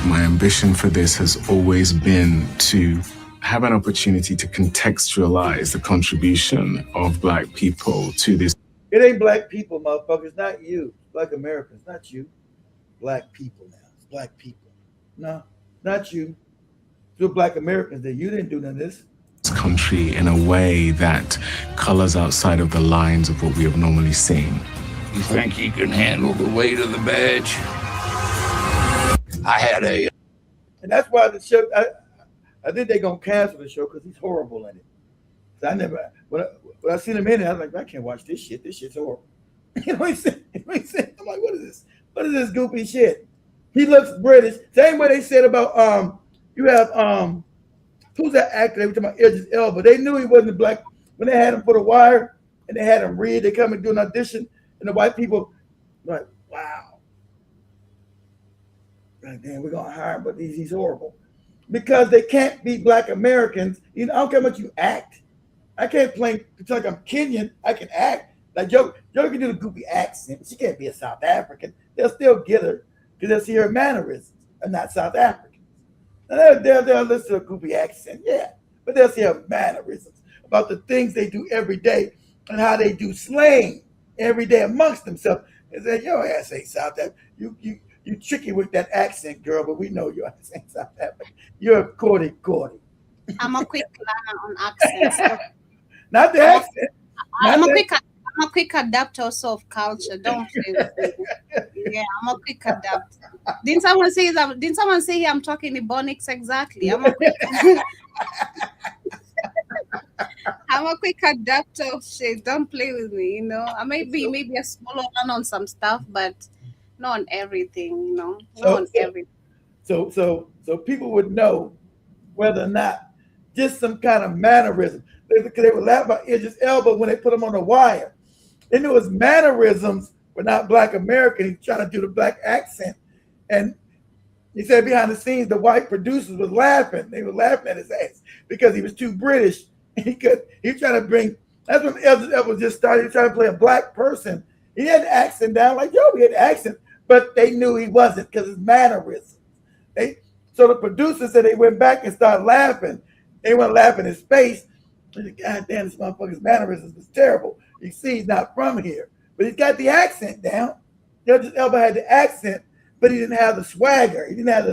My ambition for this has always been to have an opportunity to contextualize the contribution of Black people to this. It ain't black people, motherfucker. It's not you. Black Americans, not you. Black people now. It's black people. No, not you. It's black Americans that you didn't do none of this. Country in a way that colors outside of the lines of what we have normally seen. You think you can handle the weight of the badge? I had a... And that's why the show, I think they're going to cancel the show because he's horrible in it. So I never, when I seen him in it, I was like, I can't watch this shit. This shit's horrible. You know what he's saying? I'm like, what is this? What is this goofy shit? He looks British. Same way they said about, you have, who's that actor? They were talking about Idris Elba. They knew he wasn't black when they had him for The Wire and they had him read. They come and do an audition, and the white people like, wow. Like, damn, we're gonna hire him, but he's horrible. Because they can't be black Americans. You know, I don't care how much you act. I can't play it's like I'm Kenyan. I can act. Like Joe can do the goofy accent. She can't be a South African. They'll still get her because they'll see her mannerisms and not South Africans. And they'll listen to a goofy accent, yeah. But they'll see her mannerisms about the things they do every day and how they do slang every day amongst themselves. And say, your ass ain't South African. You tricky with that accent, girl, but we know your ass ain't South African. You're Cordy. I'm a quick learner on accents. So Not the accent. I'm a quick adapter also of culture. Don't play with me. Yeah, I'm a quick adapter. Didn't someone say I'm talking Ebonics exactly? I'm a quick adapter of shit. Don't play with me, you know. I may be maybe a smaller one on some stuff, but not on everything, you know. Not on everything. So people would know whether or not just some kind of mannerism. They would laugh about Idris Elba when they put him on The Wire. They knew his mannerisms were not black American. He's trying to do the black accent. And he said behind the scenes, the white producers was laughing. They were laughing at his ass because he was too British. He was trying to bring, that's when Idris Elba just started. He was trying to play a black person. He had the accent down like, yo, he had the accent, but they knew he wasn't because his mannerisms. So the producers said they went back and started laughing. They weren't laughing in his face. God damn, this motherfucker's mannerisms was terrible. You see, he's not from here, but he's got the accent down. Idris Elba had the accent, but he didn't have the swagger. He didn't have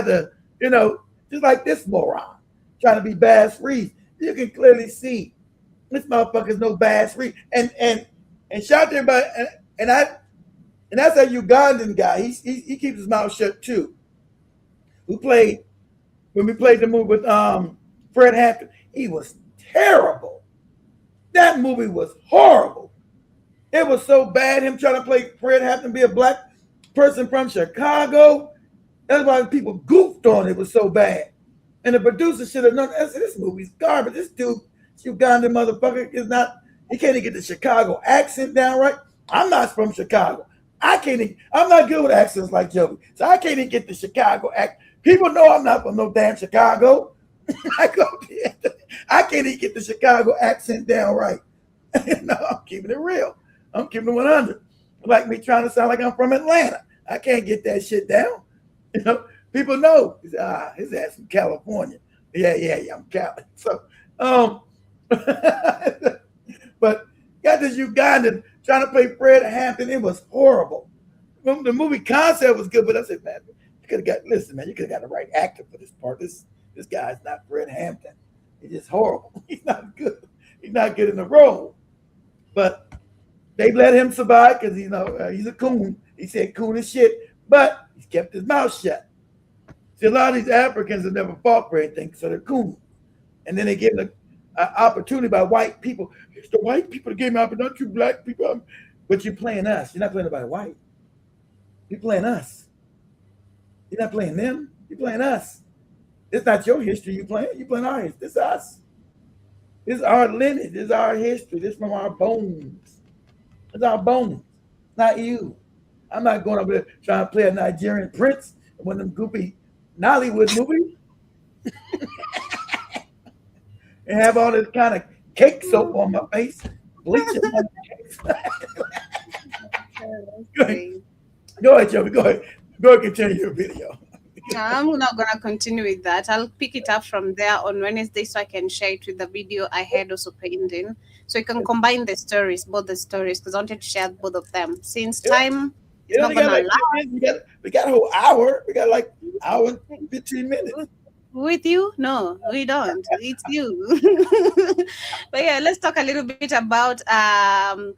the, you know, just like this moron trying to be Bass Reeves. You can clearly see this motherfucker's no Bass Reeves. And shout to everybody. And that's a Ugandan guy. He keeps his mouth shut too. When we played the movie with Fred Hampton, he was terrible. That movie was horrible. It was so bad, him trying to play Fred Hampton, be a black person from Chicago. That's why people goofed on it. It was so bad. And the producer should have known, this movie's garbage. This dude, Ugandan motherfucker, he can't even get the Chicago accent down right. I'm not from Chicago. I'm not good with accents like Joey. So I can't even get the Chicago accent. People know I'm not from no damn Chicago. I can't even get the Chicago accent down right. No, I'm keeping it real. I'm keeping it 100. Like me trying to sound like I'm from Atlanta. I can't get that shit down. You know, people know. His ass from California. Yeah, I'm Cali. So, but got this Ugandan trying to play Fred Hampton. It was horrible. The movie concept was good, but I said, man, you could have got the right actor for this part. This guy's not Fred Hampton. He's just horrible. He's not good. He's not good in the role. But They let him survive because he's a coon. He said coon as shit, but he's kept his mouth shut. See, a lot of these Africans have never fought for anything, so they're coon. And then they give an opportunity by white people. It's the white people that gave me opportunity, not you black people. But you're playing us. You're not playing about white. You're playing us. You're not playing them. You're playing us. It's not your history you're playing. You're playing our history. This is us. This is our lineage. This is our history. This is from our bones. It's our bones, not you. I'm not going over there trying to play a Nigerian prince in one of them goofy Nollywood movies and have all this kind of cake soap on my face, bleach on my face. Go ahead, Joey. Go ahead. Go ahead, continue your video. I'm not going to continue with that. I'll pick it up from there on Wednesday so I can share it with the video I had also penned in. So you can combine the stories, both the stories, because I wanted to share both of them. Since time is not going to allow. We got a whole hour. We got like hour and 15 minutes. With you? No, we don't. It's you. But yeah, let's talk a little bit about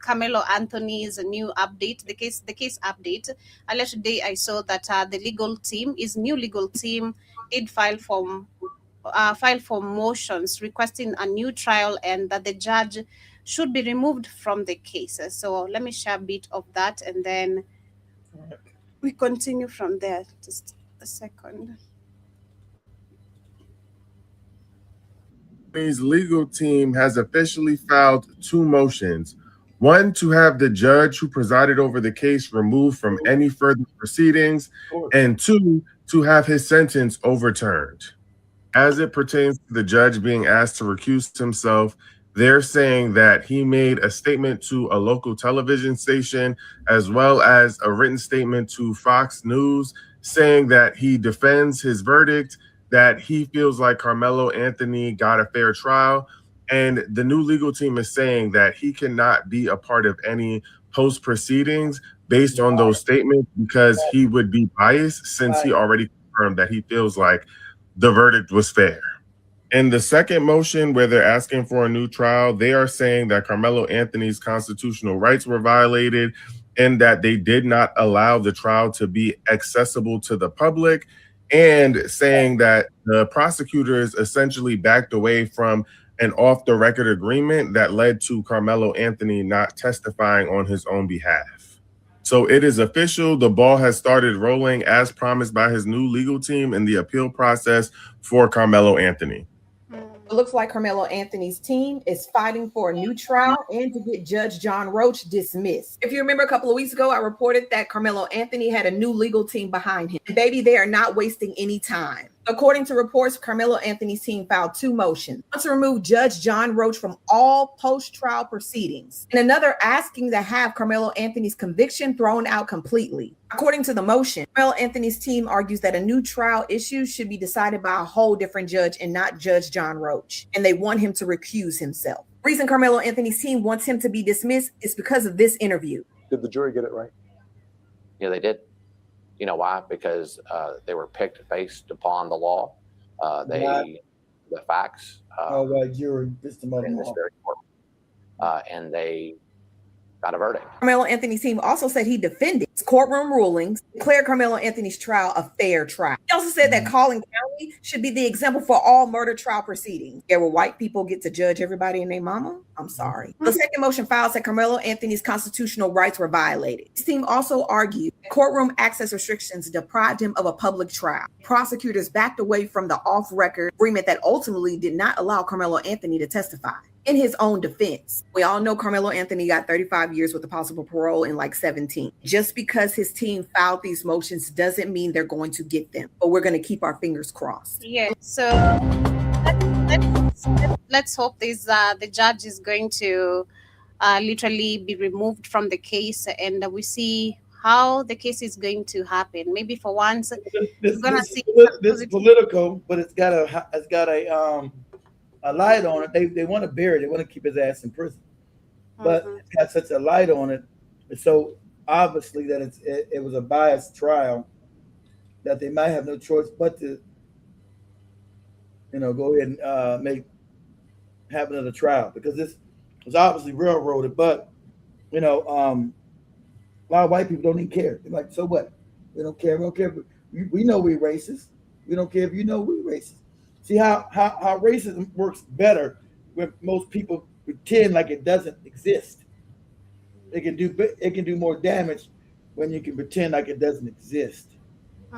Carmelo Anthony's new update, the case update. Earlier today, I saw that his new legal team did file for motions requesting a new trial and that the judge should be removed from the case. So let me share a bit of that and then we continue from there. Just a second. His legal team has officially filed 2 motions. One, to have the judge who presided over the case removed from any further proceedings, and 2, to have his sentence overturned. As it pertains to the judge being asked to recuse himself, they're saying that he made a statement to a local television station as well as a written statement to Fox News saying that he defends his verdict, that he feels like Carmelo Anthony got a fair trial. And the new legal team is saying that he cannot be a part of any post proceedings based on those statements because he would be biased since he already confirmed that he feels like the verdict was fair. In the second motion, where they're asking for a new trial, they are saying that Carmelo Anthony's constitutional rights were violated and that they did not allow the trial to be accessible to the public, and saying that the prosecutors essentially backed away from an off-the-record agreement that led to Carmelo Anthony not testifying on his own behalf. So it is official. The ball has started rolling as promised by his new legal team in the appeal process for Carmelo Anthony. It looks like Carmelo Anthony's team is fighting for a new trial and to get Judge John Roach dismissed. If you remember a couple of weeks ago, I reported that Carmelo Anthony had a new legal team behind him. And baby, they are not wasting any time. According to reports, Carmelo Anthony's team filed 2 motions. One to remove Judge John Roach from all post-trial proceedings, and another asking to have Carmelo Anthony's conviction thrown out completely. According to the motion, Carmelo Anthony's team argues that a new trial issue should be decided by a whole different judge and not Judge John Roach, and they want him to recuse himself. The reason Carmelo Anthony's team wants him to be dismissed is because of this interview. Did the jury get it right? Yeah, they did. You know why? Because they were picked based upon the law, the facts. Jury, and they got a verdict. Carmelo Anthony's team also said he defended his courtroom rulings, declared Carmelo Anthony's trial a fair trial. He also said that Collin County should be the example for all murder trial proceedings. Yeah, where white people get to judge everybody and their mama? I'm sorry. The second motion filed said Carmelo Anthony's constitutional rights were violated. His team also argued that courtroom access restrictions deprived him of a public trial. Prosecutors backed away from the off-record agreement that ultimately did not allow Carmelo Anthony to testify. In his own defense, we all know Carmelo Anthony got 35 years with a possible parole in like 17. Just because his team filed these motions doesn't mean they're going to get them, but we're going to keep our fingers crossed. Yeah, so let's hope the judge is going to literally be removed from the case, and we see how the case is going to happen. Maybe for once, we're gonna see this political, but it's got a light on it. They want to bury it. They want to keep his ass in prison, but it's got such a light on it. It's so obviously that it was a biased trial that they might have no choice but to, go ahead and have another trial, because this was obviously railroaded. But You know, a lot of white people don't even care. They're like, so what? We don't care. We don't care. We know we're racist. We don't care if you know we're racist. See how racism works better when most people pretend like it doesn't exist. It can do more damage when you can pretend like it doesn't exist.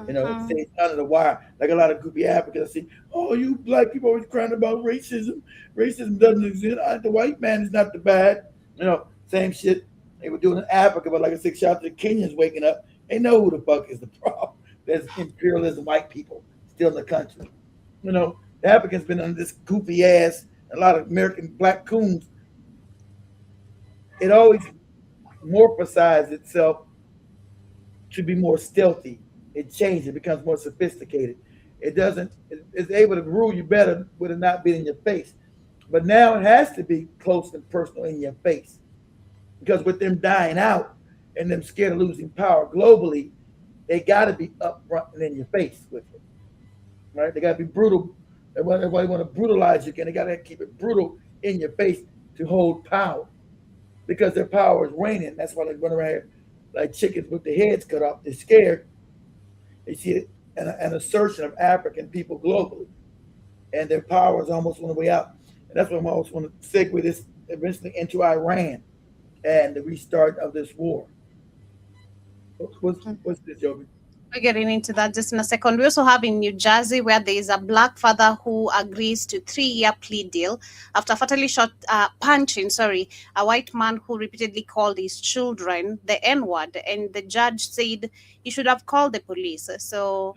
You know, it stays under the wire. Like a lot of goopy Africans see, oh, you black people always crying about racism. Racism doesn't exist. The white man is not the bad. You know, same shit they were doing in Africa. But like I said, shout out to the Kenyans waking up. They know who the fuck is the problem. There's imperialism white people still in the country. You know, the Africans been under this goofy ass. A lot of American black coons. It always morphosizes itself to be more stealthy. It changes. It becomes more sophisticated. It doesn't. It's able to rule you better with it not being in your face. But now it has to be close and personal in your face, because with them dying out and them scared of losing power globally, they got to be upfront and in your face with it. Right? They got to be brutal. Everybody want to brutalize you again. They got to keep it brutal in your face to hold power, because their power is waning. That's why they run around here like chickens with their heads cut off. They're scared. They see it, an assertion of African people globally, and their power is almost on the way out. And that's why I always want to segue this eventually into Iran and the restart of this war. What's this, Joby? We're getting into that just in a second. We also have in New Jersey, where there is a black father who agrees to 3-year plea deal after fatally punching a white man who repeatedly called his children the N-word, and the judge said he should have called the police. So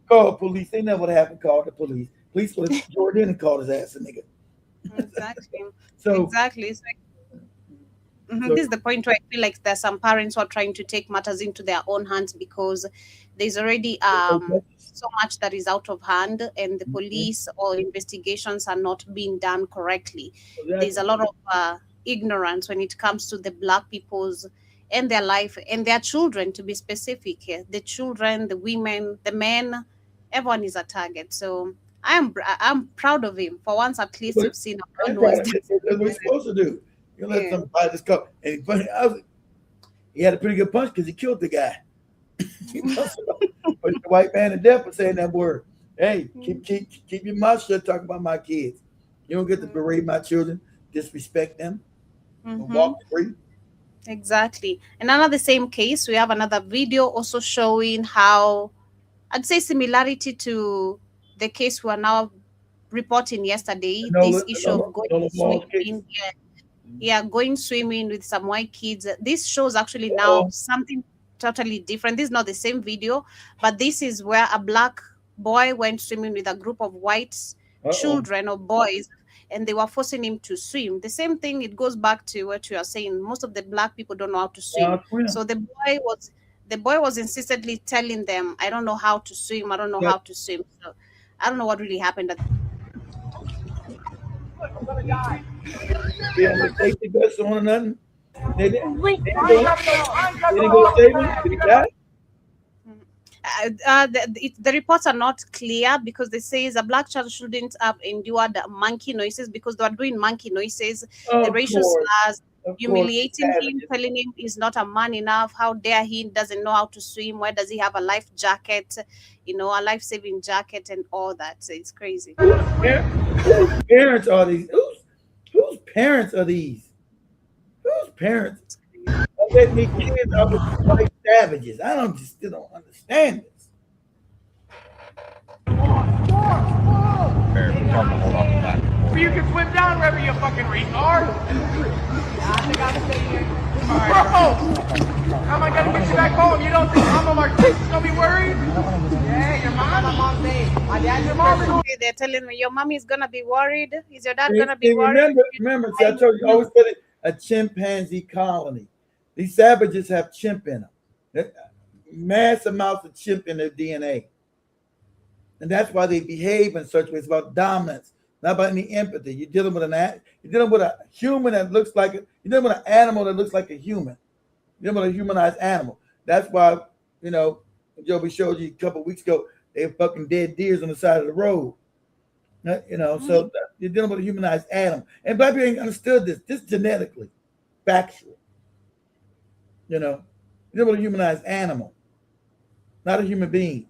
call police. They never haven't called the police. Police would have Jordan and called his ass a nigga. Exactly. Exactly. So, this is the point where I feel like there's some parents who are trying to take matters into their own hands, because there's already so much that is out of hand, and the police or investigations are not being done correctly. There's a lot of ignorance when it comes to the black people's and their life and their children, to be specific. The children, the women, the men, everyone is a target. So I'm proud of him. For once, at least, you've seen a man who is That's what we're supposed to do. You let somebody just come. And he had a pretty good punch because he killed the guy. But the white man to death for saying that word. Hey, keep your mouth shut talking about my kids. You don't get to berate my children, disrespect them, and walk free. Exactly. And another same case, we have another video also showing how, I'd say, similarity to the case we are now reporting yesterday. This issue of going swimming. Going swimming with some white kids. This shows actually now something totally different. This is not the same video, but this is where a black boy went swimming with a group of white children or boys, and they were forcing him to swim. The same thing, it goes back to what you are saying. Most of the black people don't know how to swim. So the boy was insistently telling them, I don't know how to swim. I don't know how to swim. So I don't know what really happened. Take the best on or nothing. They didn't go save him. Did he die? The reports are not clear, because they say a black child shouldn't have endured monkey noises, because they were doing monkey noises, the racial slurs, humiliating him, telling him he's not a man enough. How dare he doesn't know how to swim? Why does he have a life jacket? A life-saving jacket and all that. So it's crazy. Whose parents are these? Whose parents are these? Whose parents? Let me kids are with white savages. I still don't understand this. You can swim down wherever you fucking retard. Bro, how am I gonna get you back home? You don't think Mama Marquise is gonna be worried? Yeah, your mom's name. My dad, your mom. They're telling me your mommy is gonna be worried. Is your dad gonna be worried? Remember, I told you, I always said it, a chimpanzee colony. These savages have chimp in them. Mass amounts of chimp in their DNA. And that's why they behave in such ways. It's about dominance, not about any empathy. You're dealing with a human that looks like you're dealing with an animal that looks like a human. You're dealing with a humanized animal. That's why, Joby showed you a couple of weeks ago, they have fucking dead deers on the side of the road. So you're dealing with a humanized animal. And black people ain't understood this. This is genetically factual. You know, you're able to humanize animal, not a human being.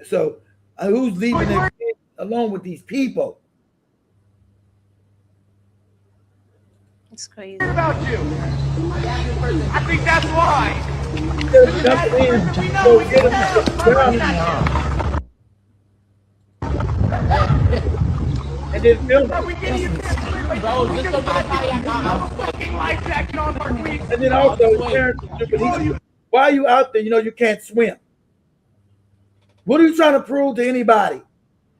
So who's leaving their kids alone with these people? It's crazy. About you. I think that's why. And then film it. And then also, parents, why are you out there? You know you can't swim. What are you trying to prove to anybody?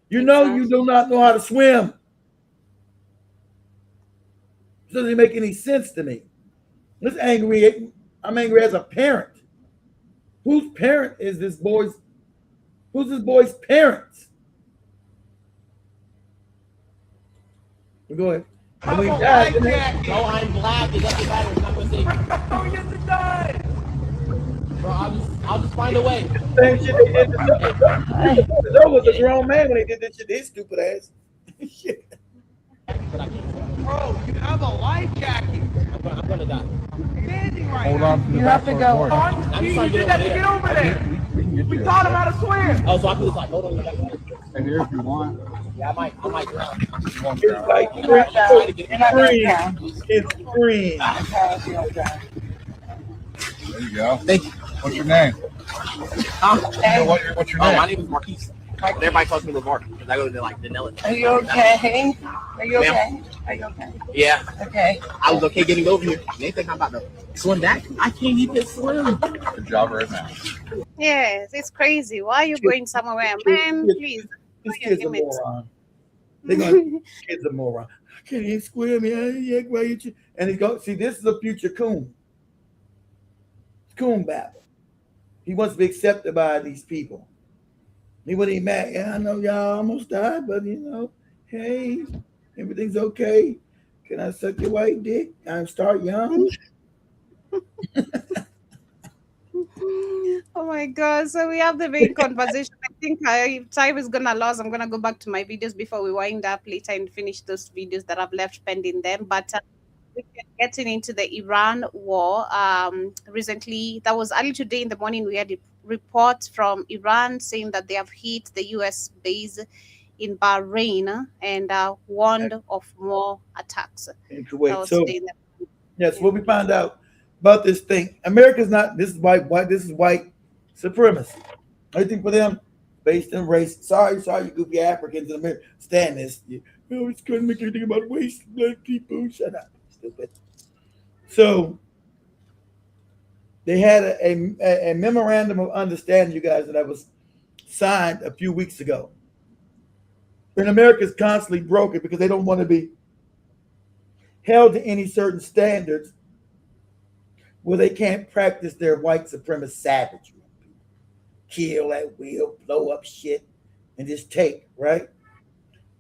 You know you do not know how to swim. It doesn't make any sense to me. I'm angry as a parent. Whose parent is this boy's? Who's this boy's parents? Go ahead. And we died. No, I'm black. It doesn't matter. It's not going to say. Oh, yes, it does. Bro, I'll just find a way. Same shit they did. That was a grown man when they did this shit. His stupid ass. Shit. Bro, you have a life jacket. I'm gonna die. Standing right Hold now. on. You have to go. You did that to get over there. We taught him how to swim. Oh, so I can just like hold on. And here, if you want. Yeah, I might drown. It's like it's green. There you go. Thank you. What's your name? What's your name? My name is Marquise. Everybody calls me Lamar because I go to like Danella. Are you okay? Are you okay? Are you okay? Yeah. Okay. I was okay getting over here. They think I'm about to swim back. I can't even swim. Good job right now. Yes, it's crazy. Why are you going somewhere, man? Please. These kids are moron. They're going. Kids are moron. I can't even swim. And he goes. See, this is a future coon. Coon babble. He wants to be accepted by these people. He wouldn't even mad. Yeah, I know y'all almost died, but you know, hey, everything's okay. Can I suck your white dick? I'm start young. Oh my God. So we have the main conversation. I think if time is going to lose, I'm going to go back to my videos before we wind up later and finish those videos that I've left pending then. But we're getting into the Iran war. Recently, that was early today in the morning, we had a report from Iran saying that they have hit the U.S. base in Bahrain and warned of more attacks. In Kuwait. So, yes, what we found out about this thing, America's not, this is white supremacy. I think for them, based in race, sorry, you goofy Africans in America, stand this. It's going to make anything about waste, black people, shut up, stupid. So, they had a memorandum of understanding, you guys, that was signed a few weeks ago. And America's constantly broken because they don't want to be held to any certain standards where they can't practice their white supremacist savagery. Kill at will, blow up shit, and just take, right?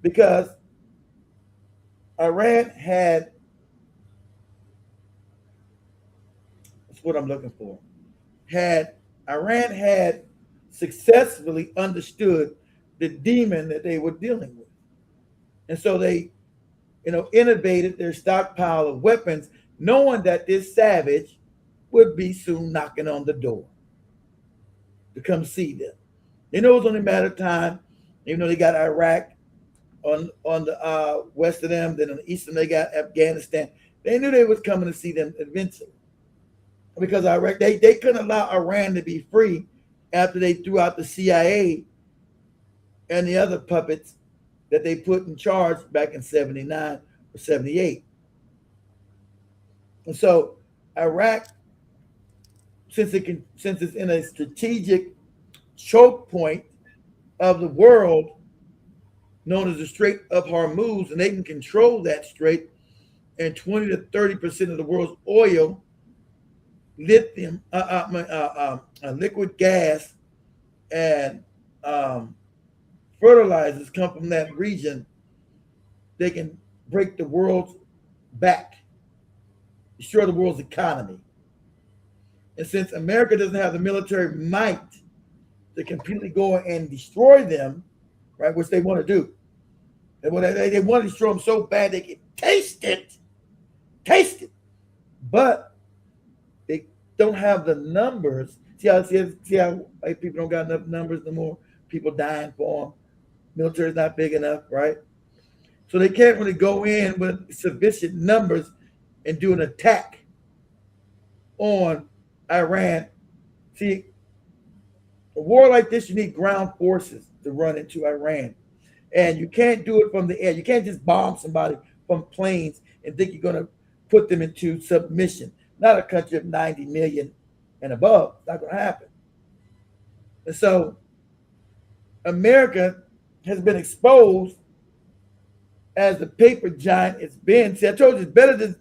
Because Iran had, that's what I'm looking for, Iran had successfully understood the demon that they were dealing with. And so they, innovated their stockpile of weapons, knowing that this savage would be soon knocking on the door to come see them. They know it was only a matter of time, even though they got Iraq on the west of them, then on the east of them they got Afghanistan. They knew they was coming to see them eventually. Because Iraq, they couldn't allow Iran to be free after they threw out the CIA and the other puppets that they put in charge back in 79 or 78. And so Iraq, since it's in a strategic choke point of the world known as the Strait of Hormuz, and they can control that strait, and 20 to 30% of the world's oil, lithium, liquid gas, and fertilizers come from that region, they can break the world's back, destroy the world's economy. And since America doesn't have the military might to completely go and destroy them, right, which they want to do, they want to destroy them so bad they can taste it, but they don't have the numbers. See how white people don't got enough numbers no more? People dying for them. Military's not big enough, right? So they can't really go in with sufficient numbers and do an attack on Iran. See, a war like this, you need ground forces to run into Iran. And you can't do it from the air. You can't just bomb somebody from planes and think you're going to put them into submission. Not a country of 90 million and above. It's not going to happen. And so America has been exposed as the paper giant it's been. See, I told you it's better to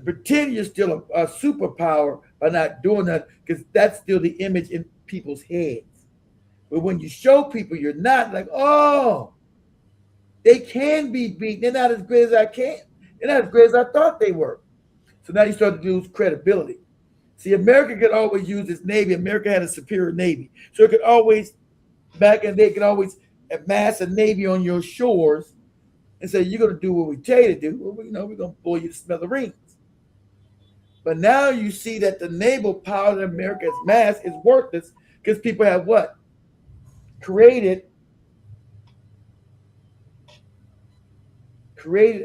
pretend you're still a superpower by not doing that, because that's still the image in people's heads. But when you show people you're not, like, oh, they can be beaten. They're not as great as I can. They're not as great as I thought they were. So now you start to lose credibility. See, America could always use its Navy. America had a superior Navy. So it could always, back in the day, it could always amass a Navy on your shores and say, you're going to do what we tell you to do. Well, we're going to blow you to smithereens. But now you see that the naval power that America has massed is worthless because people have what? Created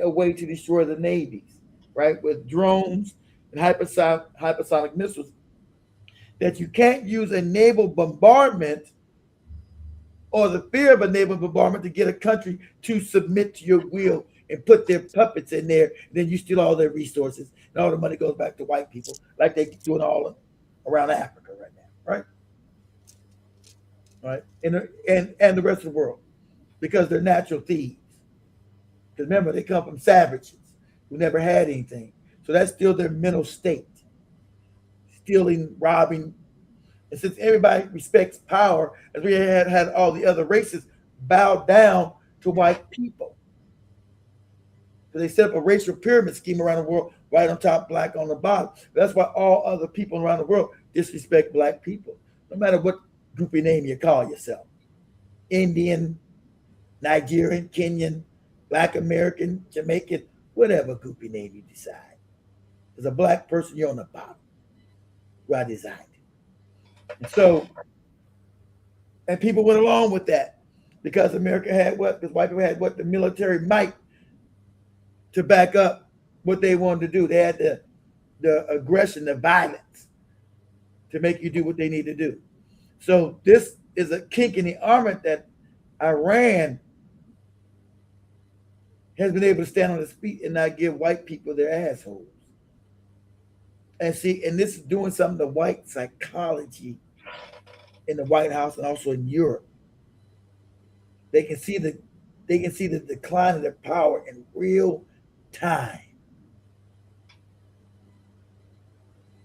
a way to destroy the navies, right? With drones and hypersonic missiles, that you can't use a naval bombardment or the fear of a naval bombardment to get a country to submit to your will and put their puppets in there. And then you steal all their resources and all the money goes back to white people, like they're doing all around Africa right now, right? Right, and the rest of the world, because they're natural thieves. Because remember, they come from savages who never had anything. So that's still their mental state. Stealing, robbing. And since everybody respects power, as we had all the other races bow down to white people. So they set up a racial pyramid scheme around the world, white on top, black on the bottom. That's why all other people around the world disrespect black people, no matter what groupie name you call yourself. Indian, Nigerian, Kenyan, Black American, Jamaican, whatever groupie name you decide. As a black person, you're on the bottom. Where I designed it. And so, and people went along with that because America had what? Because white people had what? The military might to back up what they wanted to do. They had the aggression, the violence to make you do what they need to do. So this is a kink in the armor that Iran has been able to stand on its feet and not give white people their assholes. And see, and this is doing something to white psychology in the White House and also in Europe. They can see the decline of their power in real time.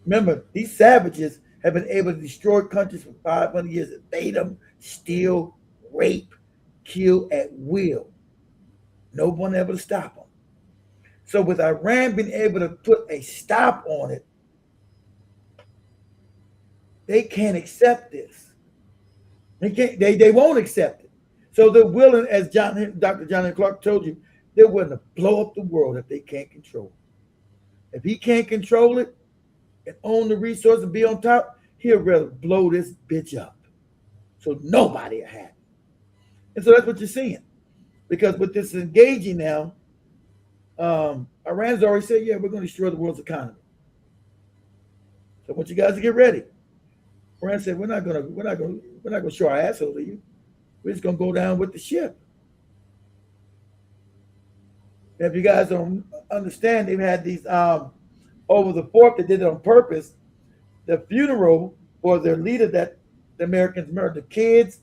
Remember, these savages have been able to destroy countries for 500 years, invade them, steal, rape, kill at will. No one able to stop them. So with Iran being able to put a stop on it, they can't accept this. They won't accept it. So they're willing, as Dr. John Clark told you, they're willing to blow up the world if they can't control it. If he can't control it and own the resource and be on top, he'll rather blow this bitch up. So nobody will have it. And so that's what you're seeing. Because with this engaging now, Iran's already said, yeah, we're going to destroy the world's economy. So I want you guys to get ready. Iran said, we're not going to show our asshole to you. We're just going to go down with the ship. And if you guys don't understand, they've had these over the 4th, they did it on purpose. The funeral for their leader that the Americans murdered, the kids.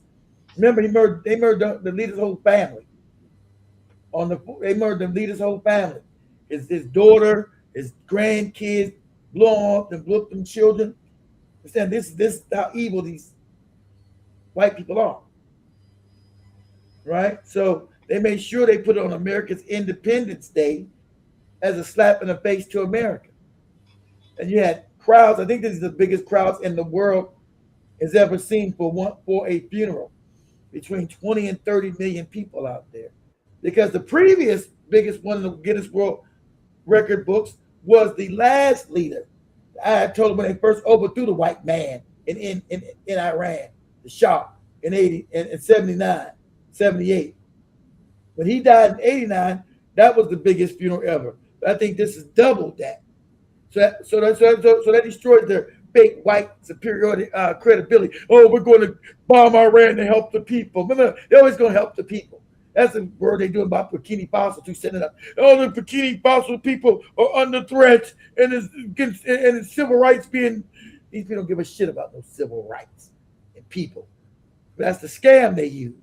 Remember, they murdered the leader's whole family. They murdered the leader's whole family. His daughter, his grandkids, blew up them children. Understand, this is how evil these white people are. Right? So they made sure they put it on America's Independence Day as a slap in the face to America. And you had crowds, I think this is the biggest crowds in the world has ever seen for a funeral. Between 20 and 30 million people out there. Because the previous biggest one in the Guinness World Record books was the last leader I told them when they first overthrew the white man in Iran, the Shah in 79, 78. When he died in 89, that was the biggest funeral ever. But I think this is double that. So that destroyed their fake white superiority credibility. Oh, we're going to bomb Iran to help the people. Remember, they're always going to help the people. That's the word they're doing about Burkina Faso too, setting it up. Oh, the Burkina Faso people are under threat, and it's civil rights being. These people don't give a shit about those civil rights and people. But that's the scam they use.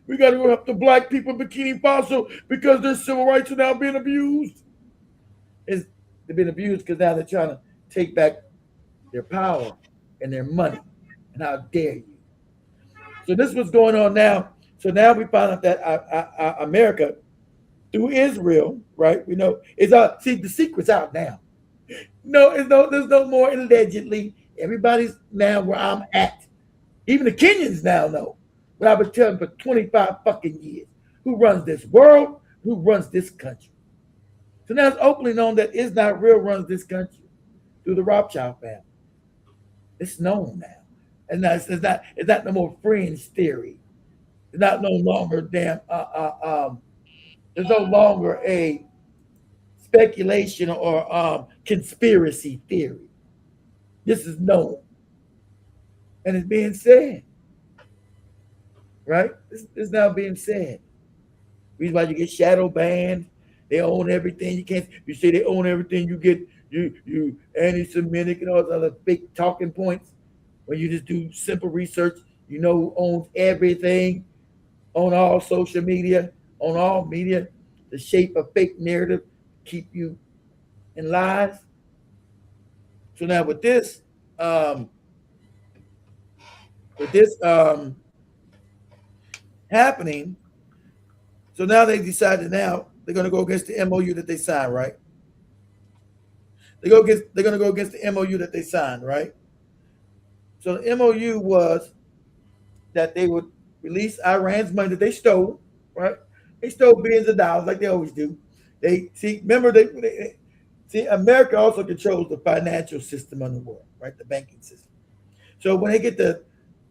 We got to go help the black people in Burkina Faso because their civil rights are now being abused. They've been abused because now they're trying to take back their power and their money. And how dare you? So this is what's going on now. So now we find out that America, through Israel, right? We know it's out. See, the secret's out now. There's no more allegedly. Everybody's now where I'm at. Even the Kenyans now know what I've been telling for 25 fucking years. Who runs this world? Who runs this country? So now it's openly known that Is Not Real runs this country through the Rothschild family. It's known now. And now it's not no more fringe theory. It's not no longer there's no longer a speculation or conspiracy theory. This is known. And it's being said. Right? It's now being said. Reason why you get shadow banned. They own everything. You say they own everything, you get you anti-Semitic and all those other fake talking points. When you just do simple research, you know who owns everything on all social media, on all media, the shape of fake narrative, keep you in lies. So now with this happening, so now they decided now they're going to go against the MOU that they signed, right? They're going to go against the MOU that they signed, right? So the MOU was that they would release Iran's money that they stole, right? They stole billions of dollars like they always do. America also controls the financial system of the world, right? The banking system. So when they get to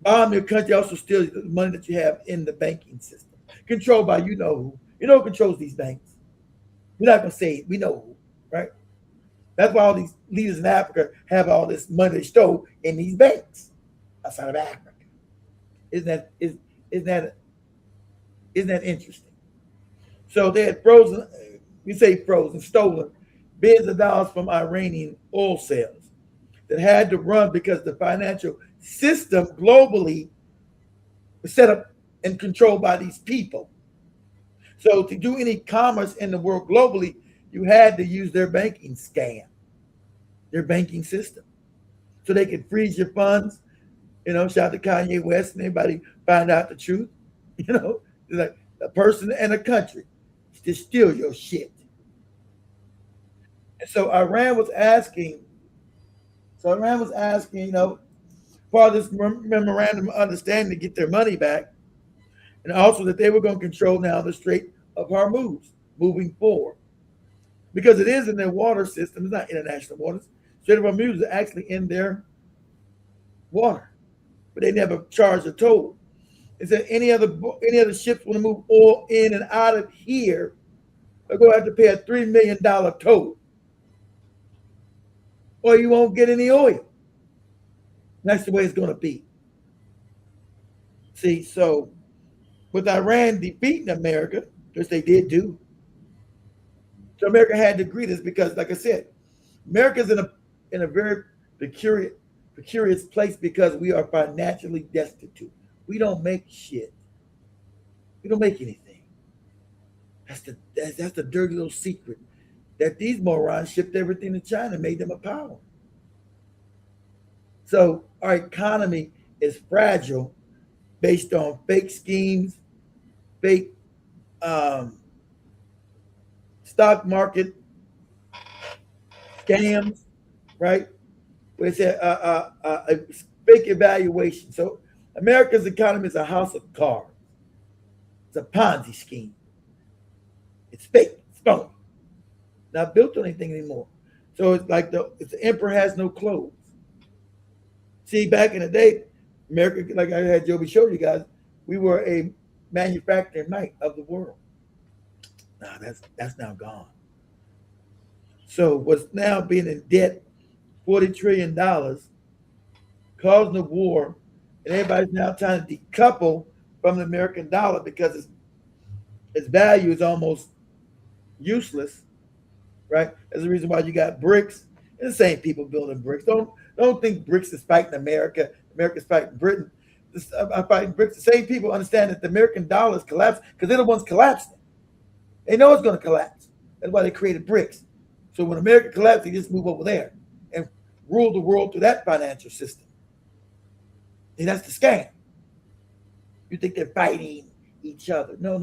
bomb your country, also steal the money that you have in the banking system, controlled by you know who. You know who controls these banks. We're not going to say it. We know who, right? That's why all these leaders in Africa have all this money they stole in these banks outside of Africa. Isn't that interesting? So they had stolen billions of dollars from Iranian oil sales that had to run because the financial system globally was set up and controlled by these people. So to do any commerce in the world globally, you had to use their banking scam, their banking system. So they could freeze your funds, shout out to Kanye West and everybody find out the truth. Like a person and a country to steal your shit. And so Iran was asking, part of this memorandum of understanding to get their money back, and also that they were going to control now the Strait of Hormuz moving forward. Because it is in their water system, it's not international waters. Strait of Hormuz is actually in their water, but they never charge a toll. Is there any other ships want to move oil in and out of here? They're going to have to pay a $3 million toll, or you won't get any oil. That's the way it's going to be. See, so with Iran defeating America, which they did do, so America had to agree this because, like I said, America's in a very precarious place because we are financially destitute. We don't make shit. We don't make anything. That's the dirty little secret that these morons shipped everything to China, made them a power. So our economy is fragile based on fake schemes, fake stock market scams, right? Where it's a fake evaluation. So America's economy is a house of cards. It's a Ponzi scheme. It's fake. It's phony. Not built on anything anymore. So it's like the emperor has no clothes. See, back in the day, America, like I had Joby show you guys, we were a manufacturing might of the world. Now that's now gone. So what's now being in debt, $40 trillion, causing the war, and everybody's now trying to decouple from the American dollar because its value is almost useless, right? That's the reason why you got BRICS. And the same people building BRICS. Don't think BRICS is fighting America. America's fighting Britain. I'm fighting BRICS. The same people understand that the American dollar is collapsing because they're the ones collapsing. They know it's going to collapse. That's why they created BRICS. So when America collapsed, they just move over there and rule the world through that financial system. And that's the scam. You think they're fighting each other. No.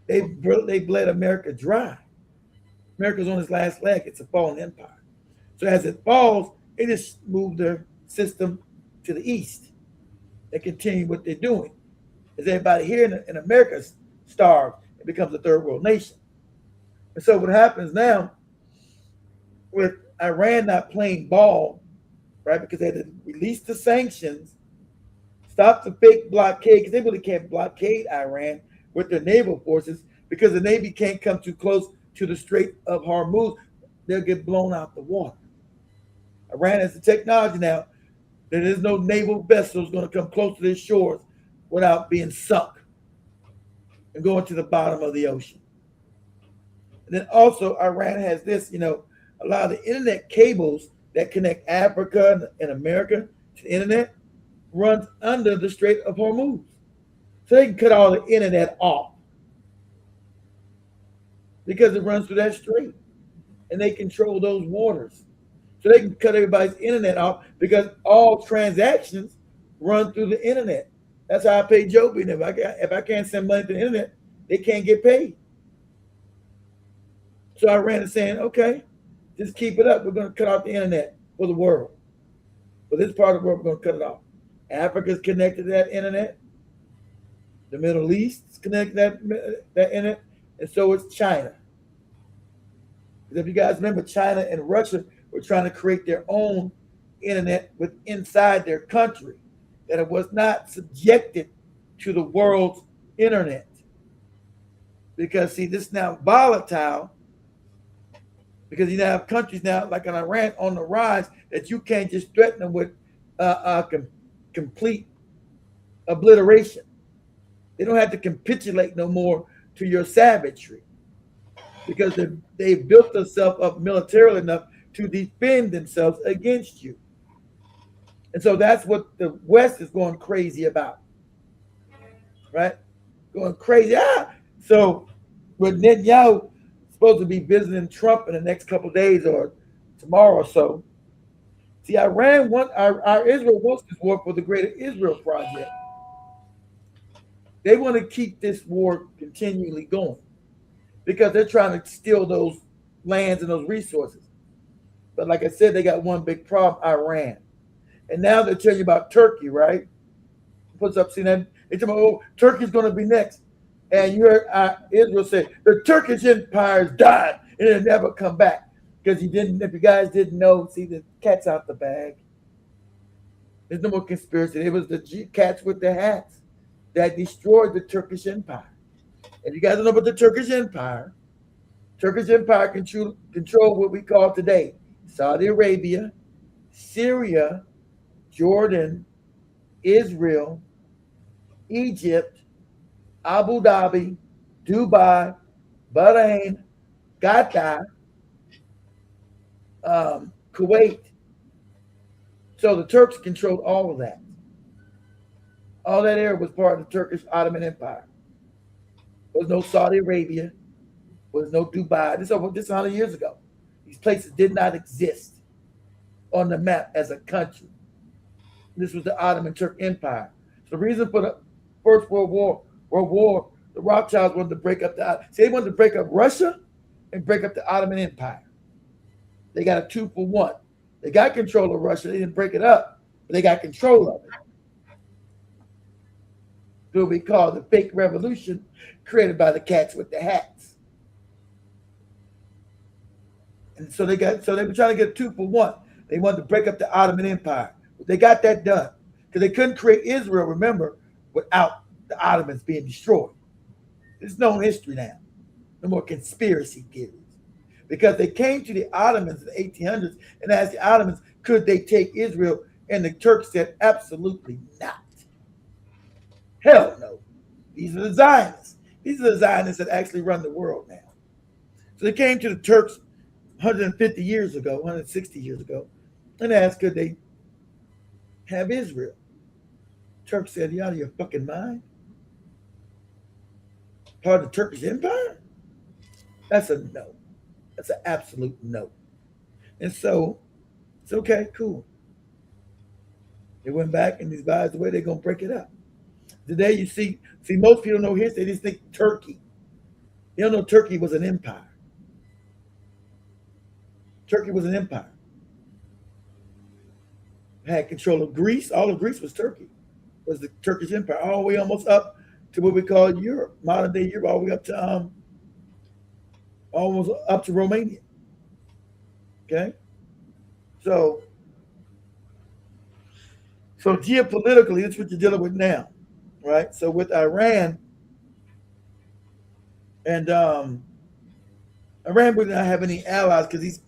They bled America dry. America's on its last leg. It's a fallen empire. So as it falls, they just move their system to the east. They continue what they're doing. As everybody here in America starves, it becomes a third world nation. And so what happens now with Iran not playing ball, right? Because they had to release the sanctions, stop the fake blockade, because they really can't blockade Iran with their naval forces because the Navy can't come too close to the Strait of Hormuz. They'll get blown out the water. Iran has the technology now. There is no naval vessels going to come close to their shores without being sunk and going to the bottom of the ocean. And then also Iran has this, a lot of the internet cables that connect Africa and America to the internet runs under the Strait of Hormuz. So they can cut all the internet off because it runs through that strait and they control those waters. So they can cut everybody's internet off because all transactions run through the internet. That's how I pay Joby. And if I can't send money to the internet, they can't get paid. So Iran is saying, okay, just keep it up. We're going to cut off the internet for the world. For this part of the world, we're going to cut it off. Africa's connected to that internet. The Middle East is connected to that internet. And so is China. Because if you guys remember, China and Russia were trying to create their own internet inside their country, that it was not subjected to the world's internet. Because, see, this is now volatile because you now have countries now, like in Iran, on the rise that you can't just threaten them with complete obliteration. They don't have to capitulate no more to your savagery because they've built themselves up militarily enough to defend themselves against you. And so that's what the West is going crazy about, right? Going crazy. So with Netanyahu supposed to be visiting Trump in the next couple of days or tomorrow or so. See, Israel wants this war for the Greater Israel Project. They want to keep this war continually going because they're trying to steal those lands and those resources. But like I said, they got one big problem, Iran. And now they're telling you about Turkey, right? Puts up CNN. They tell me, oh, Turkey's going to be next. And you heard Israel say, the Turkish Empire's died and it'll never come back. Because if you guys didn't know, see, the cat's out the bag. There's no more conspiracy. It was the cats with the hats that destroyed the Turkish Empire. If you guys don't know about the Turkish Empire control what we call today Saudi Arabia, Syria, Jordan, Israel, Egypt, Abu Dhabi, Dubai, Bahrain, Qatar, Kuwait. So the Turks controlled all of that. All that area was part of the Turkish Ottoman Empire. There was no Saudi Arabia. There was no Dubai. This is 100 years ago. These places did not exist on the map as a country. This was the Ottoman Turk Empire. So the reason for the First World War, the Rothschilds wanted to break up they wanted to break up Russia and break up the Ottoman Empire. They got a 2-for-1. They got control of Russia. They didn't break it up, but they got control of it. What we call the fake revolution created by the cats with the hats. And so they were trying to get 2 for 1. They wanted to break up the Ottoman Empire. But they got that done because they couldn't create Israel, remember, without the Ottomans being destroyed. It's known history now. No more conspiracy theories. Because they came to the Ottomans in the 1800s and asked the Ottomans, could they take Israel? And the Turks said, absolutely not. Hell no. These are the Zionists. These are the Zionists that actually run the world now. So they came to the Turks 150 years ago, 160 years ago, and asked, could they have Israel? Turks said, you out of your fucking mind? Part of the Turkish Empire? That's a no. That's an absolute no. And so, it's okay, cool. They went back and advised the way they're going to break it up. Today, you see, most people know history. They just think Turkey. They don't know Turkey was an empire. Turkey was an empire. Had control of Greece. All of Greece was Turkey. Was the Turkish Empire, all the way almost up to what we call Europe, modern day Europe, all the way up to almost up to Romania. Okay, so geopolitically, that's what you're dealing with now, right? So with Iran, and Iran would not have any allies because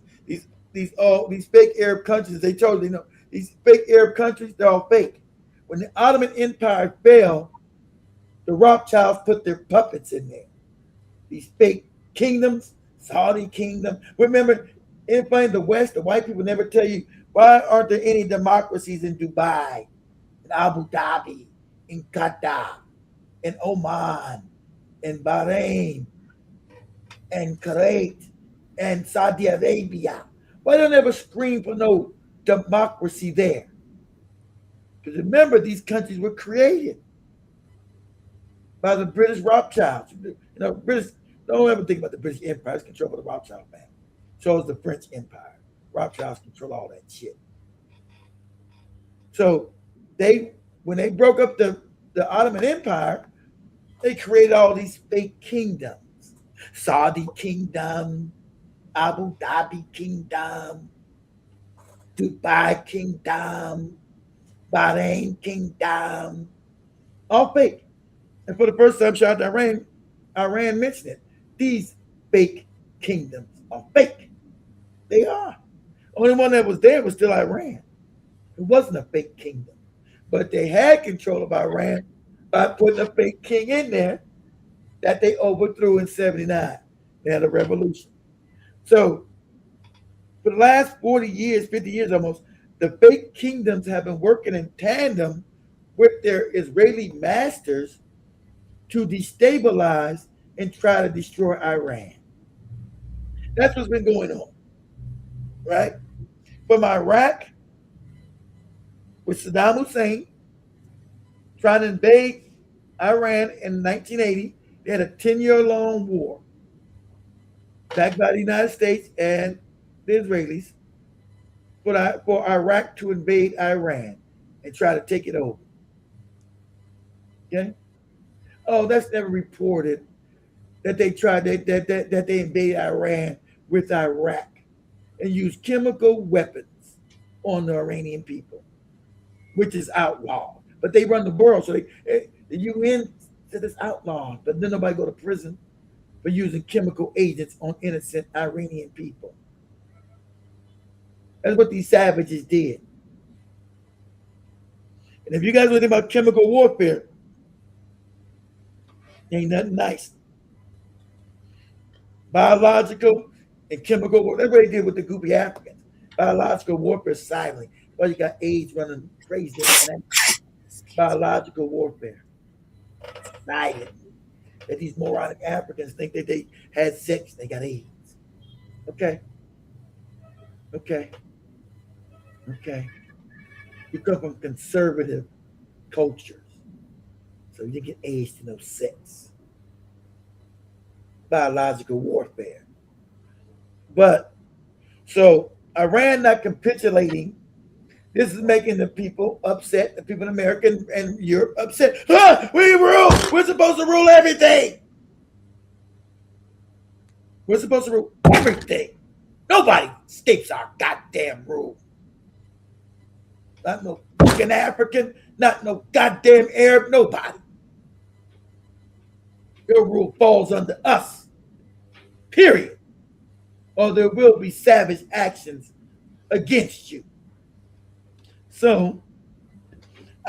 these fake Arab countries. They told you, these fake Arab countries, they're all fake. When the Ottoman Empire fell, the Rothschilds put their puppets in there. These fake kingdoms, Saudi kingdom. Remember, everybody in the West, the white people never tell you, why aren't there any democracies in Dubai, in Abu Dhabi, in Qatar, in Oman, in Bahrain, and Kuwait, and Saudi Arabia? Why don't they ever scream for no democracy there? Because remember, these countries were created by the British Rothschilds. British, don't ever think about the British Empire. It's controlled by the Rothschild family. So is the French Empire. Rothschilds control all that shit. So when they broke up the Ottoman Empire, they created all these fake kingdoms. Saudi kingdom, Abu Dhabi kingdom, Dubai kingdom, Bahrain kingdom, all fake. And for the first time, shout out to Iran mentioned it. These fake kingdoms are fake. They are. Only one that was there was still Iran. It wasn't a fake kingdom. But they had control of Iran by putting a fake king in there that they overthrew in 79. They had a revolution. So for the last 40 years, 50 years almost, the fake kingdoms have been working in tandem with their Israeli masters to destabilize and try to destroy Iran. That's what's been going on, right? From Iraq, with Saddam Hussein trying to invade Iran in 1980, they had a 10-year-long war backed by the United States and the Israelis for Iraq to invade Iran and try to take it over. Okay? Oh, that's never reported that they tried that they invaded Iran with Iraq and used chemical weapons on the Iranian people, which is outlawed. But they run the world, so the UN said it's outlawed, but then nobody go to prison for using chemical agents on innocent Iranian people. That's what these savages did. And if you guys are thinking about chemical warfare, ain't nothing nice. Biological and chemical warfare. That's what they did with the goopy Africans. Biological warfare silently. Well, you got AIDS running crazy. Biological warfare. Silently. That these moronic Africans think that they had sex, they got AIDS. Okay. You come from conservative cultures. So you get AIDS to no sex. Biological warfare. But so Iran not capitulating. This is making the people upset, the people in America and Europe upset. We rule. We're supposed to rule everything. We're supposed to rule everything. Nobody escapes our goddamn rule. Not no fucking African, not no goddamn Arab, nobody. Your rule falls under us. Period. Or there will be savage actions against you. So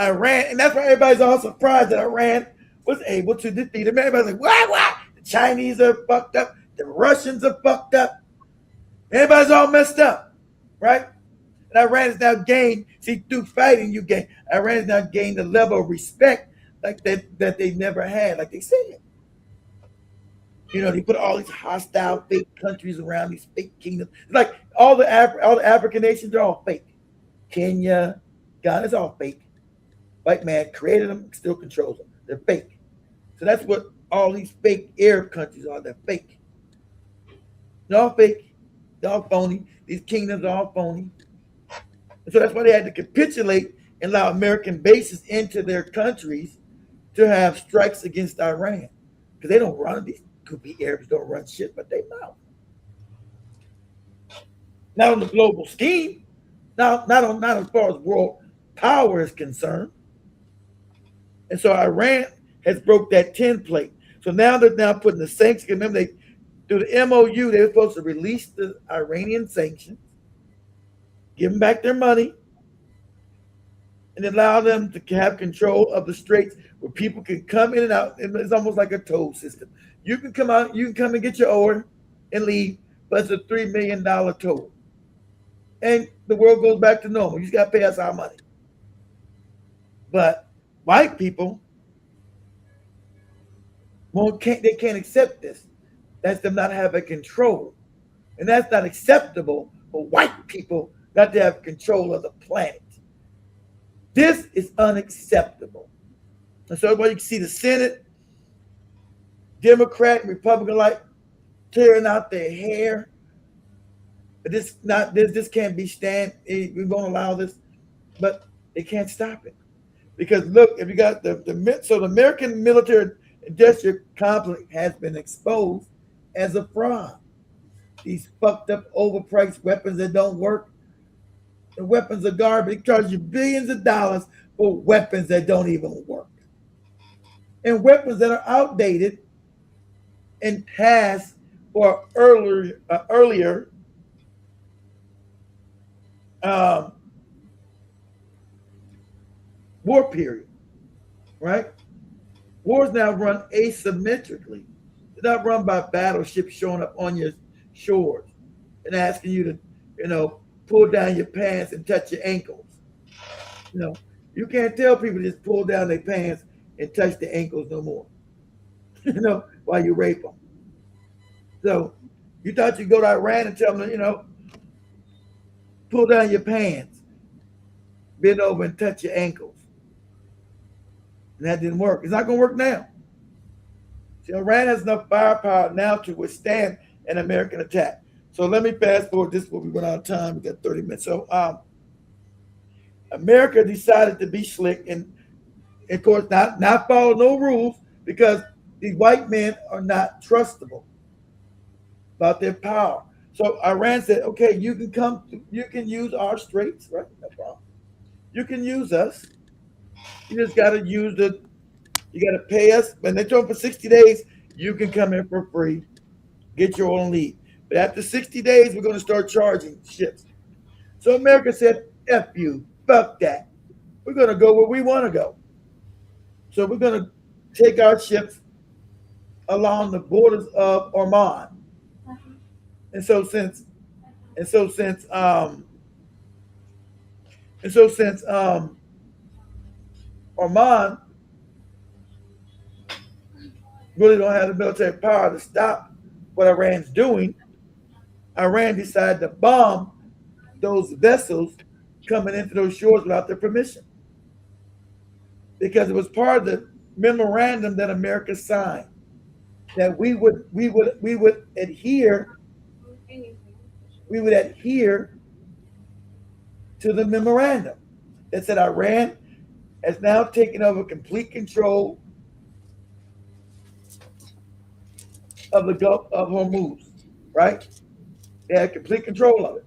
Iran, and that's why everybody's all surprised that Iran was able to defeat them. Everybody's like, what? The Chinese are fucked up. The Russians are fucked up. Everybody's all messed up, right? And Iran has now gained, see, through fighting, Iran has now gained a level of respect like that they never had, like they said. You know, they put all these hostile fake countries around these fake kingdoms. It's like all the African nations are all fake. Kenya, Ghana, it's all fake. White man created them, still controls them. They're fake. So that's what all these fake Arab countries are. They're fake. They're all fake. They're all phony. These kingdoms are all phony. And so that's why they had to capitulate and allow American bases into their countries to have strikes against Iran. Because they don't run these. Could be Arabs don't run shit, but they know. Not on the global scheme, not as far as world power is concerned. And so Iran has broke that 10 plate. So now they're now putting the sanctions. Remember, they through the MOU, they were supposed to release the Iranian sanctions, give them back their money, and allow them to have control of the straits where people can come in and out. It's almost like a toll system. You can come out, you can come and get your oil and leave, but it's a $3 million toll. And the world goes back to normal. You just got to pay us our money. But white people, they can't accept this. That's them not having control. And that's not acceptable for white people not to have control of the planet. This is unacceptable. And so everybody, you can see the Senate, Democrat and Republican like tearing out their hair. But this can't be we won't allow this, but they can't stop it. Because look, if you got the American military industrial complex has been exposed as a fraud. These fucked up overpriced weapons that don't work. The weapons are garbage. They charge you billions of dollars for weapons that don't even work. And weapons that are outdated and passed for earlier war period, right? Wars now run asymmetrically. They're not run by battleships showing up on your shores and asking you to, pull down your pants and touch your ankles. You can't tell people to just pull down their pants and touch their ankles no more, while you rape them. So you thought you'd go to Iran and tell them, pull down your pants, bend over and touch your ankles. And that didn't work. It's not going to work now. See, Iran has enough firepower now to withstand an American attack. So let me fast forward this before we run out of time. We got 30 minutes. So America decided to be slick and, of course, not follow no rules because these white men are not trustable about their power. So Iran said, okay, you can use our straits, right? No problem. You can use us. You just got to you got to pay us. When they told them for 60 days, you can come in for free, get your own lead. But after 60 days, we're going to start charging ships. So America said, F you, fuck that. We're going to go where we want to go. So we're going to take our ships along the borders of Oman. And so since Oman really don't have the military power to stop what Iran's doing, Iran decided to bomb those vessels coming into those shores without their permission. Because it was part of the memorandum that America signed that we would adhere to the memorandum that said Iran has now taken over complete control of the Gulf of Hormuz, right? They had complete control of it.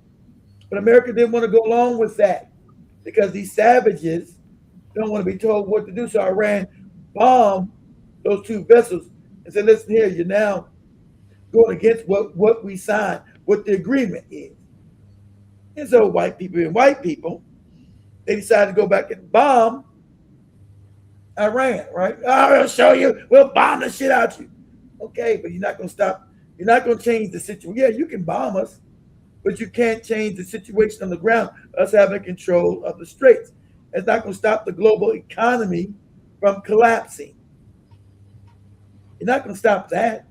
But America didn't want to go along with that because these savages don't want to be told what to do. So Iran bombed those two vessels and said, listen here, you're now going against what we signed, what the agreement is. And so white people, they decided to go back and bomb Iran, right? I'll show you. We'll bomb the shit out you. Okay, but you're not going to stop. You're not going to change the situation. Yeah, you can bomb us, but you can't change the situation on the ground, us having control of the straits. It's not going to stop the global economy from collapsing. You're not going to stop that.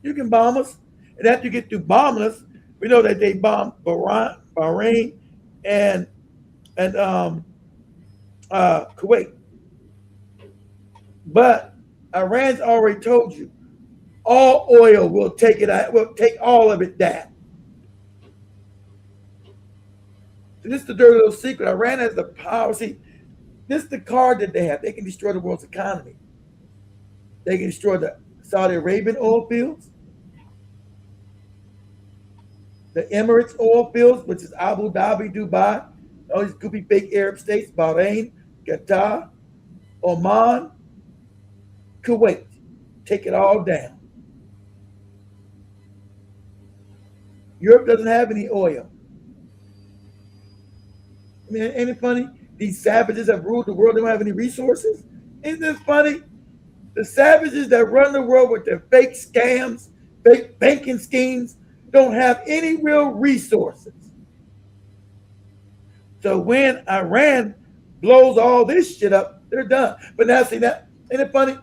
You can bomb us. And after you get through bombing us, we know that they bombed Bahrain and Kuwait. But Iran's already told you, all oil will take it out, will take all of it down. So this is the dirty little secret. Iran has the power. See, this is the card that they have. They can destroy the world's economy. They can destroy the Saudi Arabian oil fields, the Emirates oil fields, which is Abu Dhabi, Dubai, all these goopy fake Arab states, Bahrain, Qatar, Oman, Kuwait. Take it all down. Europe doesn't have any oil. I mean, ain't it funny? These savages have ruled the world. They don't have any resources. Isn't this funny? The savages that run the world with their fake scams, fake banking schemes, don't have any real resources. So when Iran blows all this shit up, they're done. But now, see that? Ain't it funny?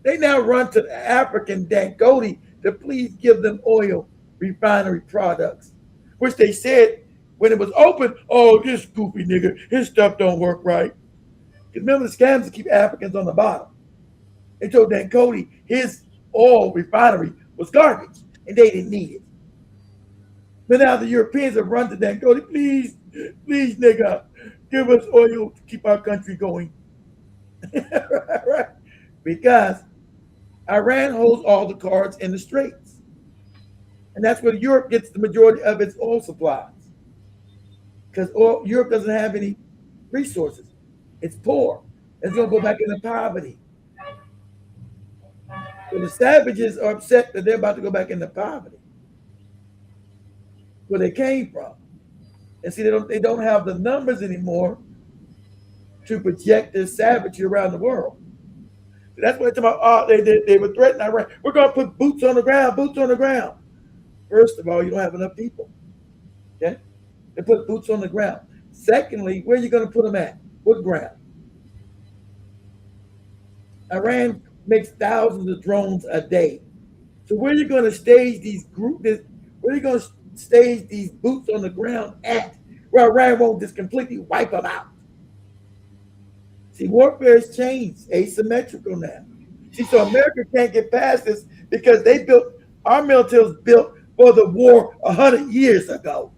They now run to the African Dangote to please give them oil refinery products, which they said when it was open, oh, this goofy nigga, his stuff don't work right. Because remember the scams to keep Africans on the bottom. They told Dangote his oil refinery was garbage and they didn't need it. But now the Europeans have run to Dangote, please, nigga, give us oil to keep our country going. Right? Because Iran holds all the cards in the straits. And that's where Europe gets the majority of its oil supplies. Because Europe doesn't have any resources. It's poor. It's going to go back into poverty. So the savages are upset that they're about to go back into poverty. Where they came from. And see, they don't have the numbers anymore to project this savagery around the world. So that's what they're talking about. Oh, they were threatening Iran. We're going to put boots on the ground. First of all, you don't have enough people. Okay? They put boots on the ground. Secondly, where are you going to put them at? What ground? Iran makes thousands of drones a day. So where are you going to stage these where are you going to stage these boots on the ground at? Where Iran won't just completely wipe them out. See, warfare has changed, asymmetrical now. See, so America can't get past this because our military was built for the war 100 years ago.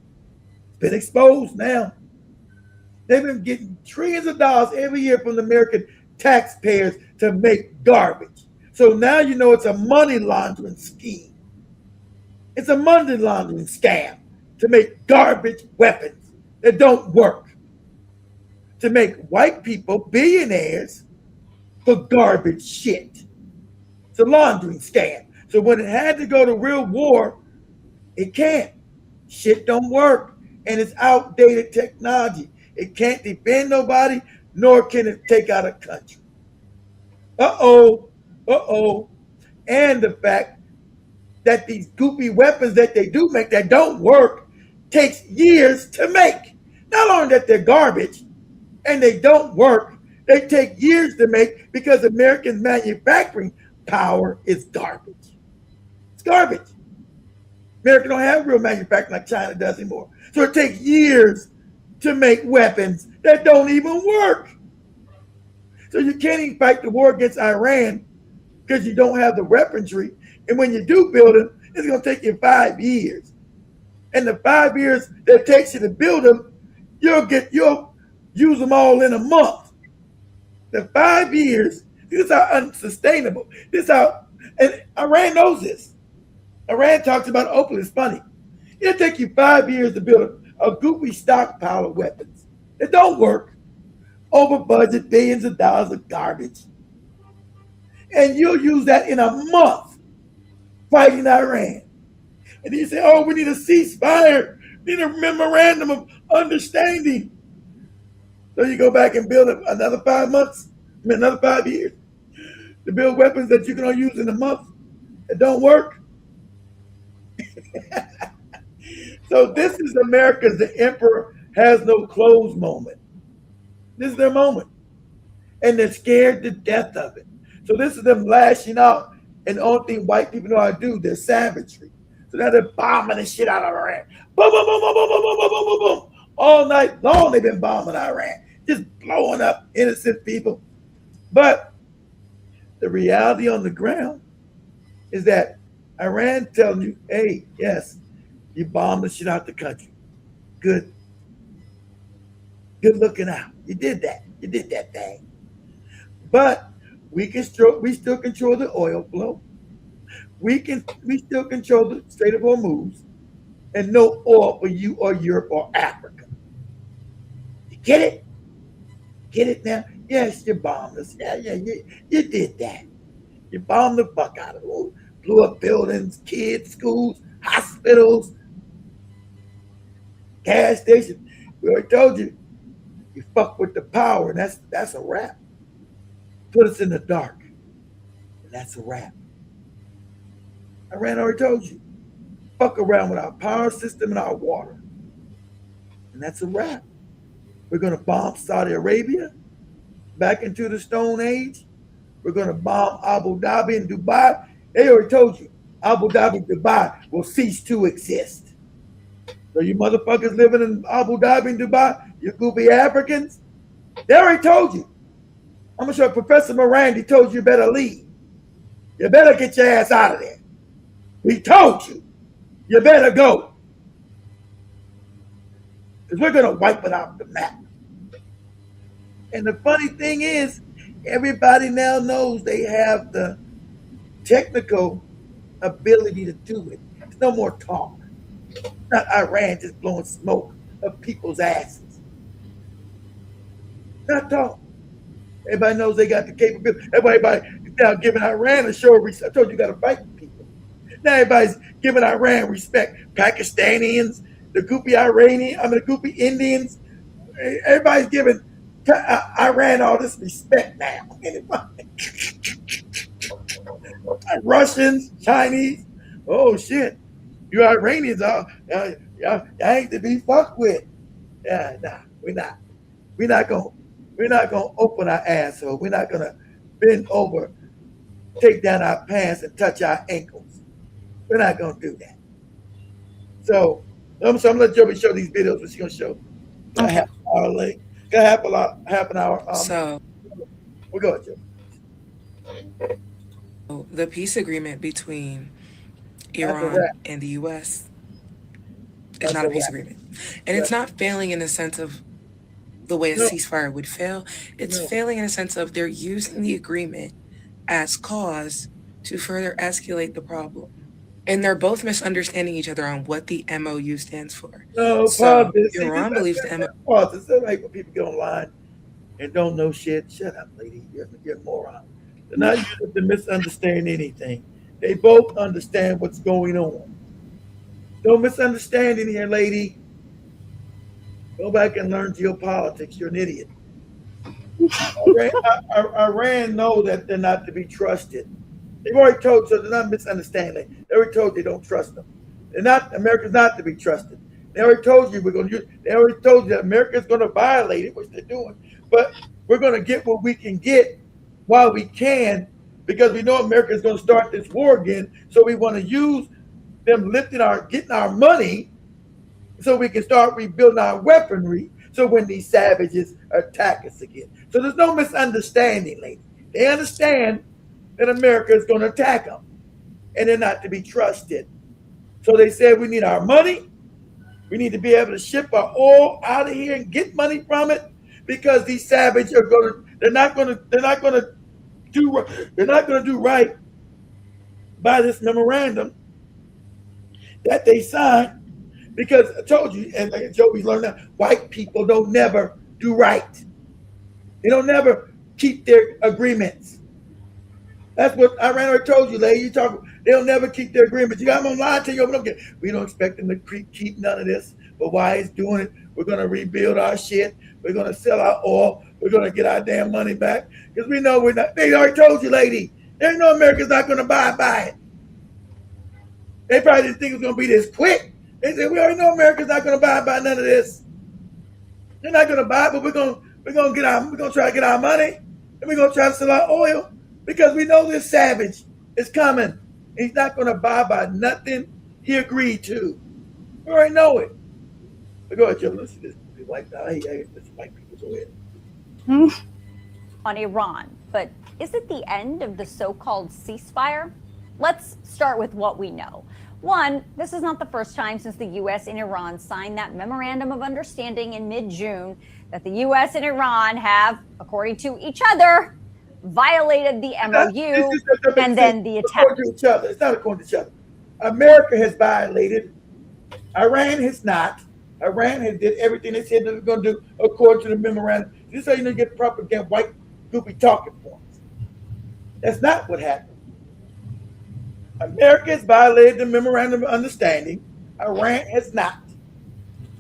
It's been exposed now. They've been getting trillions of dollars every year from the American taxpayers to make garbage. So now you know it's a money laundering scheme. It's a money laundering scam to make garbage weapons that don't work. To make white people billionaires for garbage shit. It's a laundering scam. So when it had to go to real war, it can't. Shit don't work. And it's outdated technology. It can't defend nobody, nor can it take out a country. And the fact that these goopy weapons that they do make that don't work takes years to make. Not only that they're garbage and they don't work, they take years to make because American manufacturing power is garbage. It's garbage. America don't have real manufacturing like China does anymore. So it takes years to make weapons that don't even work. So you can't even fight the war against Iran because you don't have the weaponry. And when you do build them, it's going to take you 5 years. And the 5 years that it takes you to build them, you'll use them all in a month. The 5 years, this is how unsustainable. And Iran knows this. Iran talks about it openly. It's funny. It'll take you 5 years to build a goopy stockpile of weapons. It don't work. Over budget, billions of dollars of garbage. And you'll use that in a month fighting Iran. And then you say, oh, we need a ceasefire. We need a memorandum of understanding. So you go back and build another 5 months, another 5 years to build weapons that you can only use in a month. It don't work. So this is America's "the emperor has no clothes" moment. This is their moment. And they're scared to death of it. So this is them lashing out, and the only thing white people know how to do, their savagery. So now they're bombing the shit out of Iran. Boom, boom, boom, boom, boom, boom, boom, boom, boom, boom, boom. All night long they've been bombing Iran, just blowing up innocent people. But the reality on the ground is that Iran telling you, hey, yes, you bombed the shit out the country. Good. Good looking out. You did that. You did that thing. But we still control the oil flow. We still control the Strait of Hormuz, and no oil for you or Europe or Africa. You get it? Get it now? Yes, you bombed us. Yeah, you did that. You bombed the fuck out of it. Blew up buildings, kids, schools, hospitals, gas stations. We already told you, you fuck with the power, and that's a wrap. Put us in the dark, and that's a wrap. Iran already told you, fuck around with our power system and our water, and that's a wrap. We're going to bomb Saudi Arabia back into the Stone Age. We're going to bomb Abu Dhabi and Dubai. They already told you, Abu Dhabi and Dubai will cease to exist. So you motherfuckers living in Abu Dhabi and Dubai, you goofy Africans, they already told you. I'm sure Professor Morandi told you better leave. You better get your ass out of there. We told you. You better go. Because we're going to wipe it off the map. And the funny thing is, everybody now knows they have the technical ability to do it. There's no more talk. It's not Iran just blowing smoke up people's asses. Not talk. Everybody knows they got the capability. Everybody is now giving Iran a show of respect. I told you, you got to fight people. Now everybody's giving Iran respect. Pakistanians, the goopy Indians. Everybody's giving Iran all this respect now. Russians, Chinese. Oh shit, you Iranians are y'all ain't to be fucked with. Yeah, nah, we're not gonna open our asshole. We're not gonna bend over, take down our pants and touch our ankles. We're not gonna do that. So I'm gonna let Joby show these videos. What she's gonna show? Okay. Half an hour late. Got half an hour. So we'll go with you. The peace agreement between Iran and the U.S. is not a peace agreement, and it's not failing in the sense of the way a ceasefire would fail. It's failing in a sense of they're using the agreement as cause to further escalate the problem. And they're both misunderstanding each other on what the MOU stands for. No, so Iran believes the MOU. Pause. It's like when people get online and don't know shit. Shut up, lady. You're a moron. They're not using to misunderstand anything. They both understand what's going on. Don't misunderstand in here, lady. Go back and learn geopolitics. You're an idiot. Iran know that they're not to be trusted. They've already told, so they're not misunderstanding. They already told you don't trust them. America's not to be trusted. They already told you they already told you that America's going to violate it, which they're doing. But we're going to get what we can get while we can, because we know America's going to start this war again. So we want to use them getting our money so we can start rebuilding our weaponry. So when these savages attack us again. So there's no misunderstanding, lady. They understand that America is going to attack them, and they're not to be trusted. So they said we need our money. We need to be able to ship our oil out of here and get money from it, because these savages they're not going to do right by this memorandum that they signed Because I told you, and like Joey learned that white people don't never do right. They don't never keep their agreements. That's what Iran already told you, lady. They'll never keep their agreements. You got them online, tell you, we don't expect them to keep none of this. But why is doing it? We're gonna rebuild our shit. We're gonna sell our oil. We're gonna get our damn money back because we know we're not. They already told you, lady. There ain't no America's not gonna buy it. They probably didn't think it was gonna be this quick. They said we already know America's not gonna buy none of this. They're not gonna buy it, but we're gonna try to get our money, and we're gonna try to sell our oil because we know this savage is coming. He's not gonna buy by nothing he agreed to. We already know it. But go ahead, Joe. Let's see this. White people go ahead. On Iran, but is it the end of the so-called ceasefire? Let's start with what we know. One, this is not the first time since the U.S. and Iran signed that memorandum of understanding in mid-June that the U.S. and Iran have, according to each other, violated the MOU and then the attack. According to each other. It's not according to each other. America has violated. Iran has not. Iran has did everything they said they were going to do according to the memorandum. This is how you get propaganda, white goopy talking points. That's not what happened. America has violated the memorandum of understanding. Iran has not.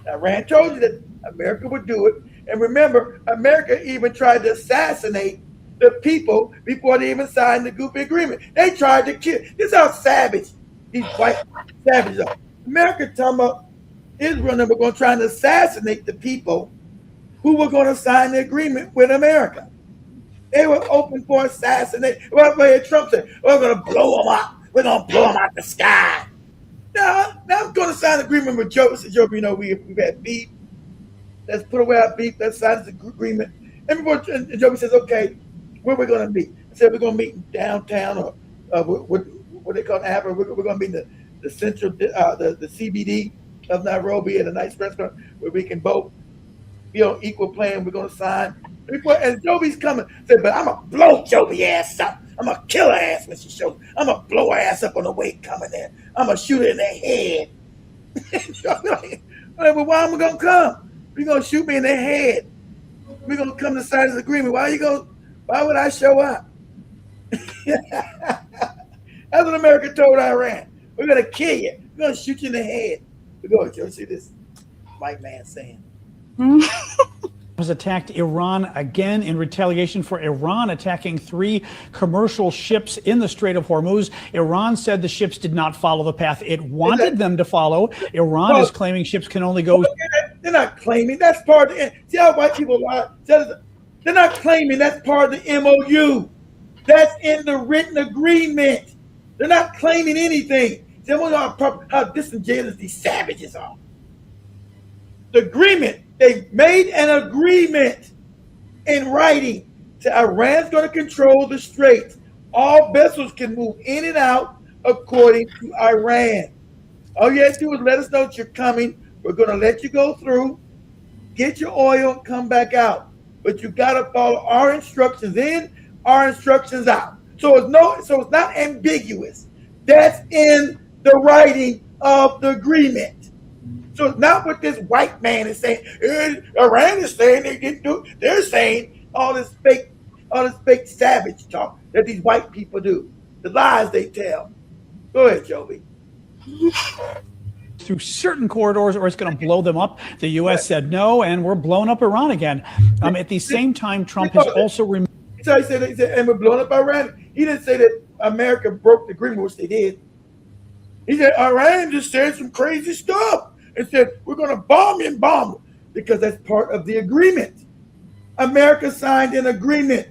Iran told you that America would do it. And remember, America even tried to assassinate the people before they even signed the goofy agreement. They tried to kill. This is how savage these white savages are. America talking about Israel and we're going to try to assassinate the people who were going to sign the agreement with America. They were open for assassination. Well, Trump said, we're going to blow them up. We're going to blow them out the sky. Now I'm going to sign an agreement with Joe. Said, Joe, you know, we've had beef. Let's put away our beef. Let's sign this agreement. And Joe says, okay, where are we going to meet? I said, we're going to meet downtown or what they call Africa. We're going to meet the central, the CBD of Nairobi at a nice restaurant where we can both be on equal plane. We're going to sign. And Joby's coming. Said, but I'm going to blow Joby ass up. I'm going to kill her ass when she shows. I'm going to blow her ass up on the way coming there. I'm going to shoot her in the head. Well, why am I going to come? You're going to shoot me in the head. We're going to come to sign this agreement. Why would I show up? That's what America told Iran. We're going to kill you. We're going to shoot you in the head. Go ahead, Joe. See this white man saying. Has attacked Iran again in retaliation for Iran attacking 3 commercial ships in the Strait of Hormuz. Iran said the ships did not follow the path it wanted them to follow. Iran is claiming ships can only go. They're not claiming. That's part of the. See how white people lie? They're not claiming. That's part of the MOU. That's in the written agreement. They're not claiming anything. See how disingenuous these savages are. The agreement. They made an agreement in writing that Iran's going to control the straits. All vessels can move in and out according to Iran. All you have to do is let us know that you're coming. We're going to let you go through, get your oil, and come back out. But you got to follow our instructions in, our instructions out. So it's not ambiguous. That's in the writing of the agreement. So it's not what this white man is saying. Iran is saying they didn't do it. They're saying all this fake savage talk that these white people do. The lies they tell. Go ahead, Joby. Through certain corridors, or it's going to blow them up. The U.S. said no, and we're blowing up Iran again. At the same time, Trump has also removed. So he said, and we're blowing up Iran. He didn't say that America broke the agreement, which they did. He said Iran just said some crazy stuff. And said, we're going to bomb you and bomb you, because that's part of the agreement. America signed an agreement.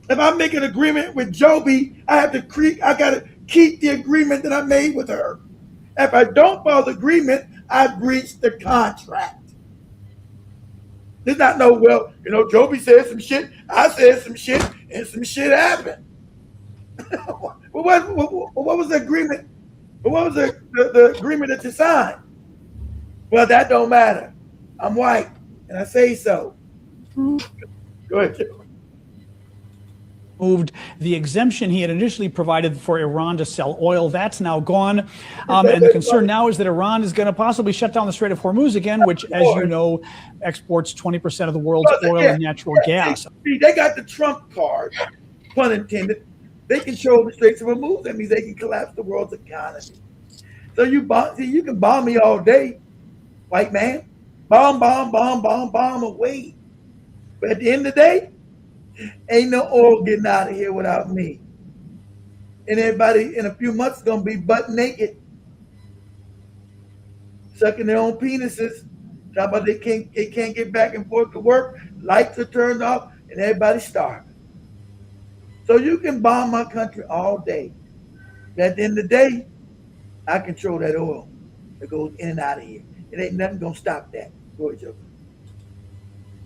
If I make an agreement with Joby, I got to keep the agreement that I made with her. If I don't follow the agreement, I breached the contract. There's not no, Joby said some shit, I said some shit, and some shit happened. What was the agreement? What was the agreement that you signed? Well, that don't matter. I'm white, and I say so. Go ahead, Joe. moved the exemption he had initially provided for Iran to sell oil. That's now gone. And the concern now is that Iran is going to possibly shut down the Strait of Hormuz again, which, as you know, exports 20% of the world's oil and natural gas. See, they got the Trump card, pun intended. They control the Straits of Hormuz. That means they can collapse the world's economy. So you can bomb me all day, white man. Bomb away. But at the end of the day, ain't no oil getting out of here without me. And everybody in a few months is gonna be butt naked, sucking their own penises. Talking about they can't get back and forth to work. Lights are turned off, and everybody's starving. So you can bomb my country all day. But at the end of the day, I control that oil that goes in and out of here. It ain't nothing gonna stop that. Go ahead, Joe.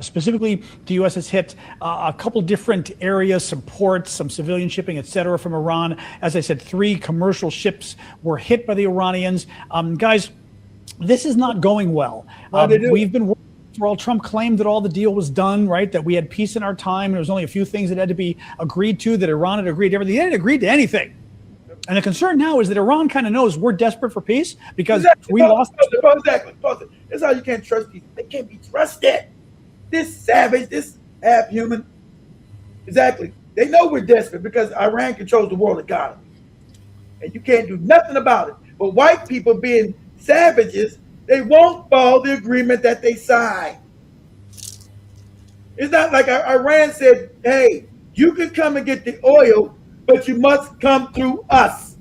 Specifically, the U.S. has hit a couple different areas, some ports, some civilian shipping, et cetera, from Iran. As I said, 3 commercial ships were hit by the Iranians. Guys, this is not going well. We've been working for all. Trump claimed that all the deal was done, right? That we had peace in our time. And there was only a few things that had to be agreed to, that Iran had agreed to everything. They hadn't agreed to anything. And the concern now is that Iran kind of knows we're desperate for peace because we lost. Exactly. That's how you can't trust these. They can't be trusted. This savage, this half-human. Exactly. They know we're desperate because Iran controls the world economy. And you can't do nothing about it. But white people being savages, they won't follow the agreement that they signed. It's not like Iran said, hey, you can come and get the oil, but you must come through us.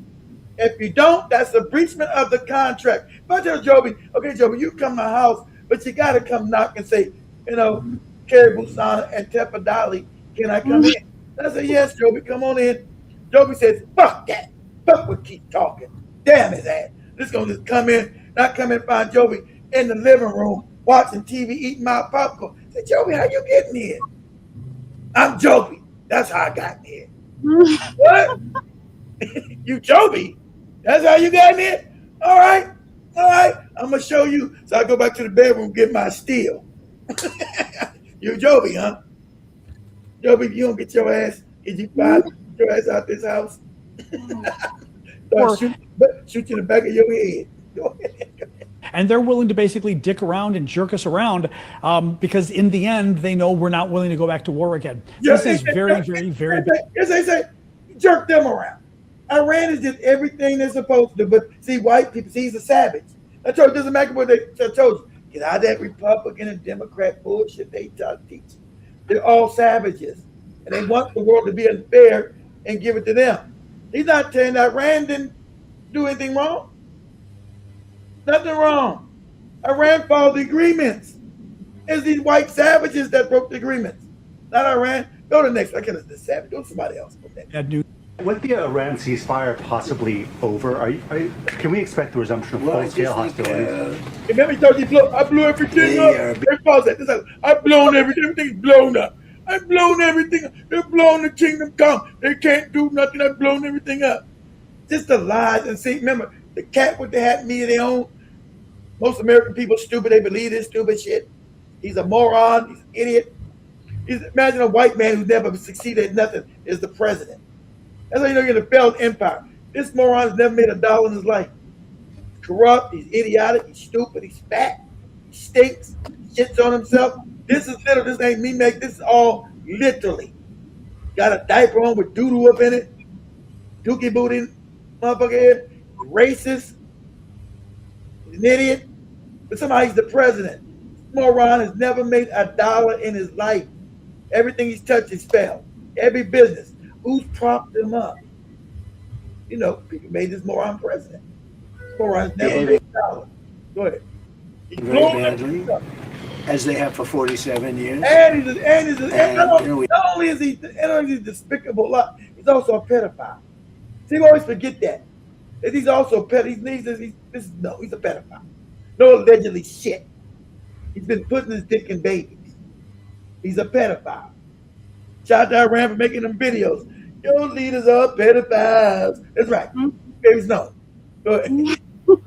If you don't, that's a breachment of the contract. If I tell Joby, okay, Joby, you come to my house, but you got to come knock and say, you know, Caribou Sana and Tepidali, can I come in? I said, yes, Joby, come on in. Joby says, fuck that. Fuck what keep talking. Damn his ass. This gonna just come in, not come in and find Joby in the living room, watching TV, eating my popcorn. I said, Joby, how you getting here? I'm Joby. That's how I got here. What? You Joby? That's how you got here? All right. I'm gonna show you. So I go back to the bedroom and get my steel. You Joby, huh? Joby, you don't get your ass. Get your ass out this house. Shoot you in the back of your head. Go ahead. And they're willing to basically dick around and jerk us around because in the end, they know we're not willing to go back to war again. This is very bad. Yes, they say, jerk them around. Iran is just everything they're supposed to do. But see, white people, see, he's a savage. I told you, it doesn't matter what I told you. Get out of that Republican and Democrat bullshit they teach. They're all savages. And they want the world to be unfair and give it to them. He's not saying that Iran didn't do anything wrong. Nothing wrong. Iran followed the agreements. It's these white savages that broke the agreements. Not Iran. Go to the next. I can't listen to savage. Go to somebody else. Okay. With the Iran ceasefire possibly over, can we expect the resumption of full-scale hostilities? Remember, he told you, I blew everything up. I've blown everything. Everything's blown up. I've blown everything up. They're blowing the kingdom come. They can't do nothing. I've blown everything up. Just the lies. And see, remember, the cat with the hat media they own. Most American people are stupid. They believe this stupid shit. He's a moron. He's an idiot. Imagine a white man who never succeeded at nothing is the president. That's how you know you're in a failed empire. This moron has never made $1 in his life. He's corrupt, he's idiotic, he's stupid, he's fat, he stinks, he shits on himself. This is literal, this ain't me make, this is all literally. Got a diaper on with doo-doo up in it, dookie booty, motherfucker head, racist, he's an idiot, but somehow he's the president. This moron has never made $1 in his life. Everything he's touched has failed. Every business. Who's propped him up? You know, people made this moron president. This moron's never made $1. Go ahead. Very badly, as they have for 47 years. And not only is he despicable, he's also a pedophile. See, you always forget that. He's also a pedophile. He's a pedophile. No allegedly shit. He's been putting his dick in babies. He's a pedophile. Shout out to Iran for making them videos. Your leaders are pedophiles. That's right. Babies know. Go ahead.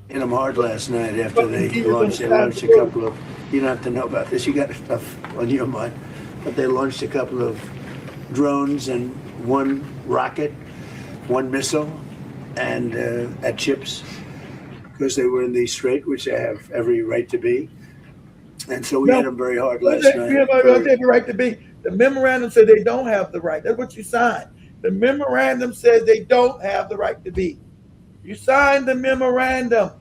Hit them hard last night after they launched a couple of, you don't have to know about this, you got stuff on your mind, but they launched a couple of drones and one rocket, one missile, and at Chips, because they were in the strait, which they have every right to be. And so we hit them very hard last night. They have every right to be. The memorandum said they don't have the right. That's what you signed. The memorandum says they don't have the right to be. You signed the memorandum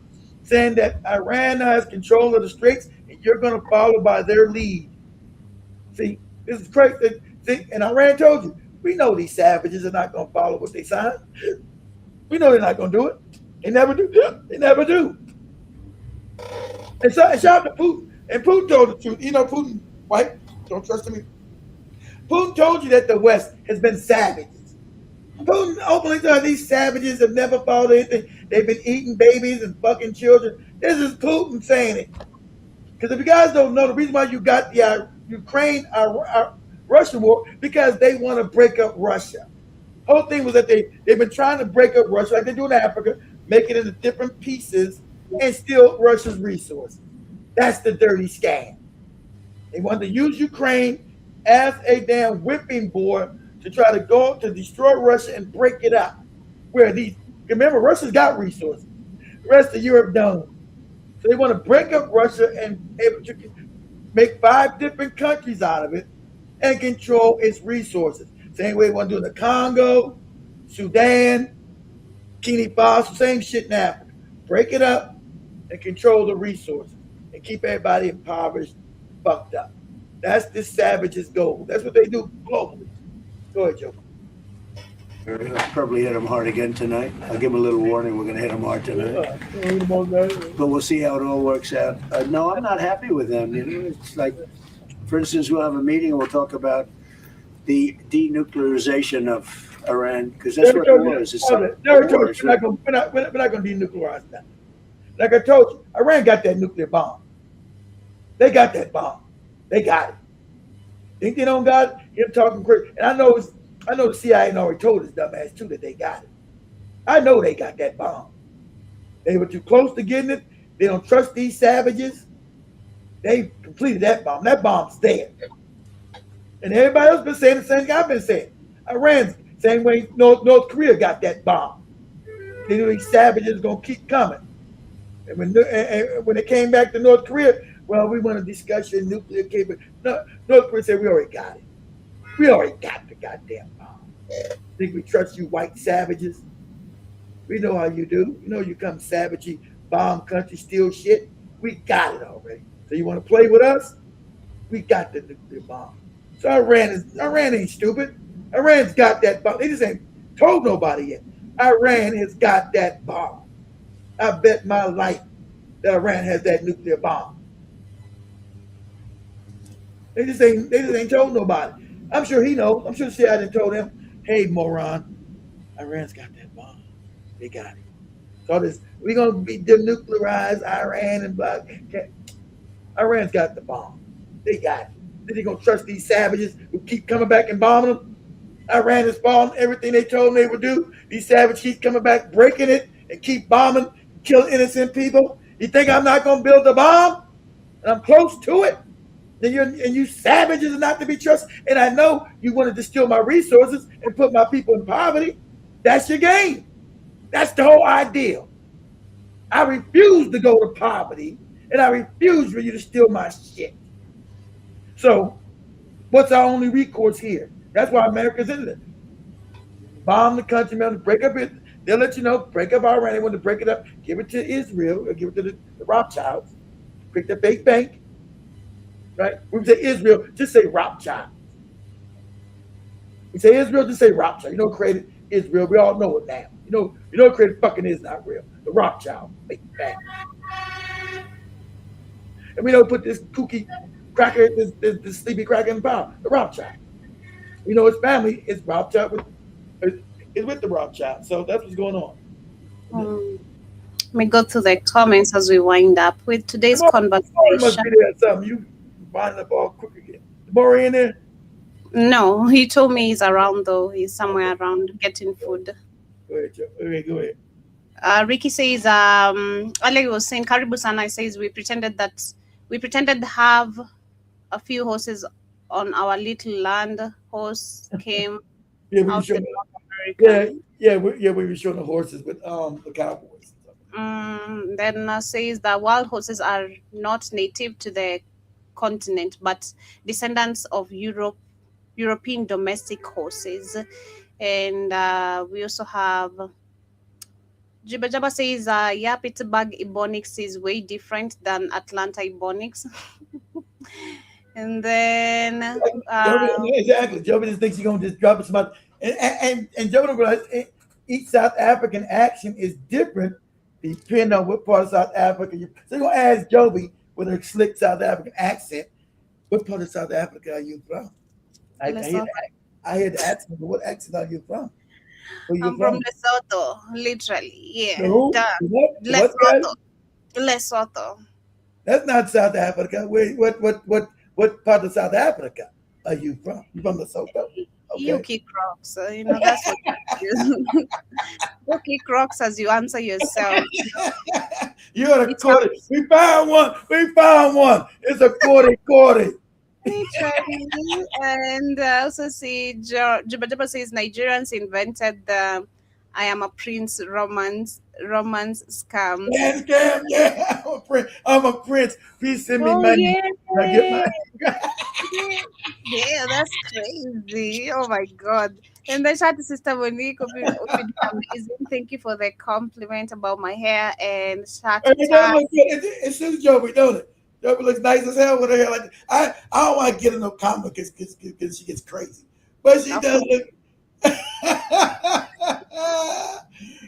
saying that Iran has control of the straits and you're going to follow by their lead. See, this is crazy. See, and Iran told you, we know these savages are not going to follow what they signed. We know they're not going to do it. They never do. They never do. And so, shout out to Putin. And Putin told the truth. You know, Putin, white, don't trust me. Putin told you that the West has been savages. Putin openly said these savages have never followed anything. They've been eating babies and fucking children. This is Putin saying it. Because if you guys don't know, the reason why you got the Ukraine-Russia war, because they want to break up Russia. The whole thing was that they've been trying to break up Russia like they do in Africa, make it into different pieces and steal Russia's resources. That's the dirty scam. They wanted to use Ukraine as a damn whipping board to try to go to destroy Russia and break it up. Remember, Russia's got resources. The rest of Europe don't. So they want to break up Russia and able to make 5 different countries out of it and control its resources. Same way they want to do in the Congo, Sudan, Guinea Faso, same shit in Africa. Break it up and control the resources and keep everybody impoverished, fucked up. That's this savage's goal. That's what they do globally. Go ahead, Joe. We'll probably hit them hard again tonight. I'll give them a little warning. We're going to hit them hard tonight. But we'll see how it all works out. No, I'm not happy with them. You know, it's like, for instance, we'll have a meeting and we'll talk about the denuclearization of Iran, because that's what it was. It's we're not going to denuclearize that. Like I told you, Iran got that nuclear bomb. They got that bomb. They got it. Think they don't got it? Him talking crazy. And I know the CIA already told his dumb ass too that they got it. I know they got that bomb. They were too close to getting it. They don't trust these savages. They completed that bomb. That bomb's there. And everybody else been saying the same thing I've been saying. Iran's same way North Korea got that bomb. They knew these savages gonna keep coming. And when they came back to North Korea, well, we want to discuss your nuclear capability. No, North Korea said we already got it. We already got the goddamn bomb. Think we trust you white savages? We know how you do. You know you come savagey, bomb country, steal shit. We got it already. So you want to play with us? We got the nuclear bomb. So Iran ain't stupid. Iran's got that bomb. They just ain't told nobody yet. Iran has got that bomb. I bet my life that Iran has that nuclear bomb. They just ain't told nobody. I'm sure he knows. I'm sure CIA done told him, hey, moron, Iran's got that bomb. They got it. So we're going to be denuclearize Iran and blah. Iran's got the bomb. They got it. Then they going to trust these savages who keep coming back and bombing them. Iran is following everything they told them they would do. These savages keep coming back, breaking it, and keep bombing, killing innocent people. You think I'm not going to build a bomb? And I'm close to it? Then you savages are not to be trusted. And I know you wanted to steal my resources and put my people in poverty. That's your game. That's the whole idea. I refuse to go to poverty, and I refuse for you to steal my shit. So what's our only recourse here? That's why America's in it. Bomb the country, man, break up it. They'll let you know, break up Iran. They want to break it up, give it to Israel, or give it to the Rothschilds, pick the fake bank. Right? We say Israel, just say Rothschild. We say Israel, just say Rothschild. You know who created Israel? We all know it now. You know who created fucking Israel? The Rothschild. Fake bank. And we don't put this kooky cracker, this sleepy cracker in power. The Rothschild. You know his family is Rothschild is with the Rothschild. So that's what's going on. Let me go to the comments as we wind up with today's conversation. Must be there something. You winding up all quick again. Maury in there? No, he told me he's around though. He's somewhere around getting food. Go ahead, Joe. Go ahead. Ricky says, Ali was saying, Karibu Sana says, we pretended to have a few horses on our little land. Horse came Yeah, we were out showing. in North America. We were showing the horses with the cowboys. Then says that wild horses are not native to the continent, but descendants of European domestic horses. And we also have Jibba Jabba says, yeah, Pittsburgh Ebonics is way different than Atlanta Ebonics. And then exactly, Joby just thinks he's gonna just drop somebody, and Joby don't realize each South African action is different depending on what part of South Africa you. So you're gonna ask Joby with her slick South African accent, what part of South Africa are you from? I hear the accent, but what accent are you from? I'm from Lesotho, literally. Yeah. No, Lesotho. Lesotho. That's not South Africa. What part of South Africa are you from? You from Lesotho? Okay. Yuki Crocs. You know, that's what it is. Yuki Crocs as you answer yourself. You got a quarter. We found one. It's a quarter. And I also see Jibba Jabba says Nigerians invented the I am a prince romance scam. Yeah, I'm a prince. Please send me money. Yeah, that's crazy. Oh my God. And then shout to Sister Monique. Amazing. Thank you for the compliment about my hair. And shout to it's just Joby, don't it? Joby looks nice as hell with her hair like that. I don't want to get in no comment because she gets crazy. But she does look.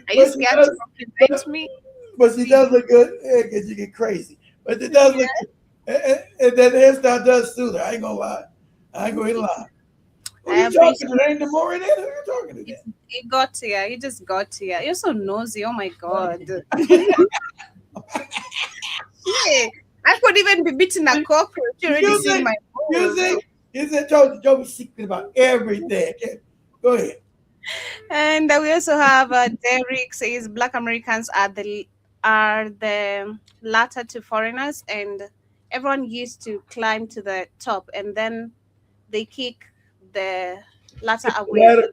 Are you scared to compliment me? But she does look good because you get crazy. But it does look good. And that hairstyle does suit her. I ain't gonna lie. Who you talking to? Ain't the more in it? Who you talking to? He got here. He just got here. You're so nosy. Oh my God. Yeah. I could even be beating a cockroach. You already see my balls. You said Joby secret about everything. Go ahead. And we also have Derek says Black Americans are the latter to foreigners, and everyone used to climb to the top, and then they kick the ladder away.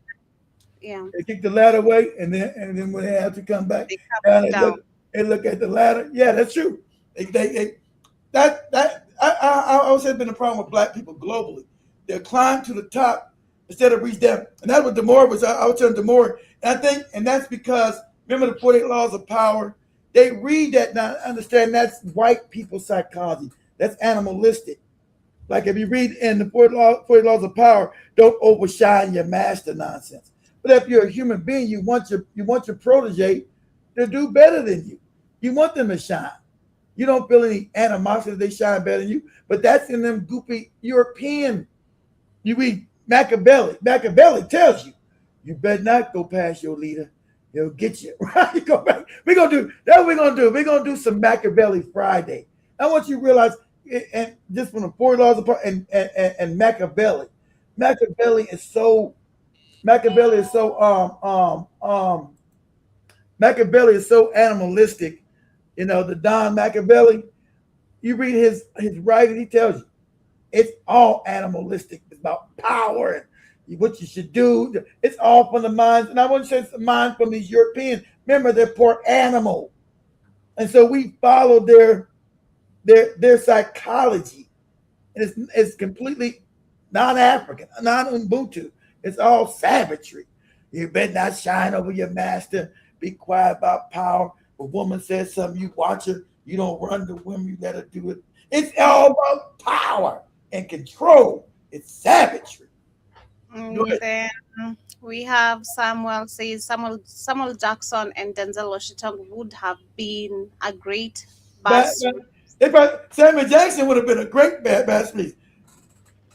They kick the ladder away, and then when they have to come back, they look at the ladder. Yeah, that's true. I always have been a problem with Black people globally. They'll climb to the top instead of reach down, and that's what Demore was. I was telling Demore, and that's because remember the 48 Laws of Power. They read that now, understand that's white people's psychology. That's animalistic. Like if you read in the 48 Laws of Power, don't overshine your master nonsense. But if you're a human being, you want your protege to do better than you. You want them to shine. You don't feel any animosity they shine better than you. But that's in them goofy European. You read Machiavelli. Machiavelli tells you, you better not go past your leader. He'll get you. Right? Go back. We're gonna do that's what we're gonna do. We're gonna do some Machiavelli Friday. I want you to realize, and just from the 4 laws of power and Machiavelli. Machiavelli is so animalistic. You know, the Don Machiavelli. You read his writing, he tells you it's all animalistic. It's about power and what you should do. It's all from the minds, and I wouldn't say it's the mind from these Europeans. Remember, they're poor animal, and so we follow their psychology, and it's completely non-African, non-Ubuntu. It's all savagery. You better not shine over your master. Be quiet about power. If a woman says something, you watch her. You don't run to women. You let her do it. It's all about power and control. It's savagery. And then we have Samuel says Samuel Jackson and Denzel Washington would have been a great bass. Samuel Jackson would have been a great bass player.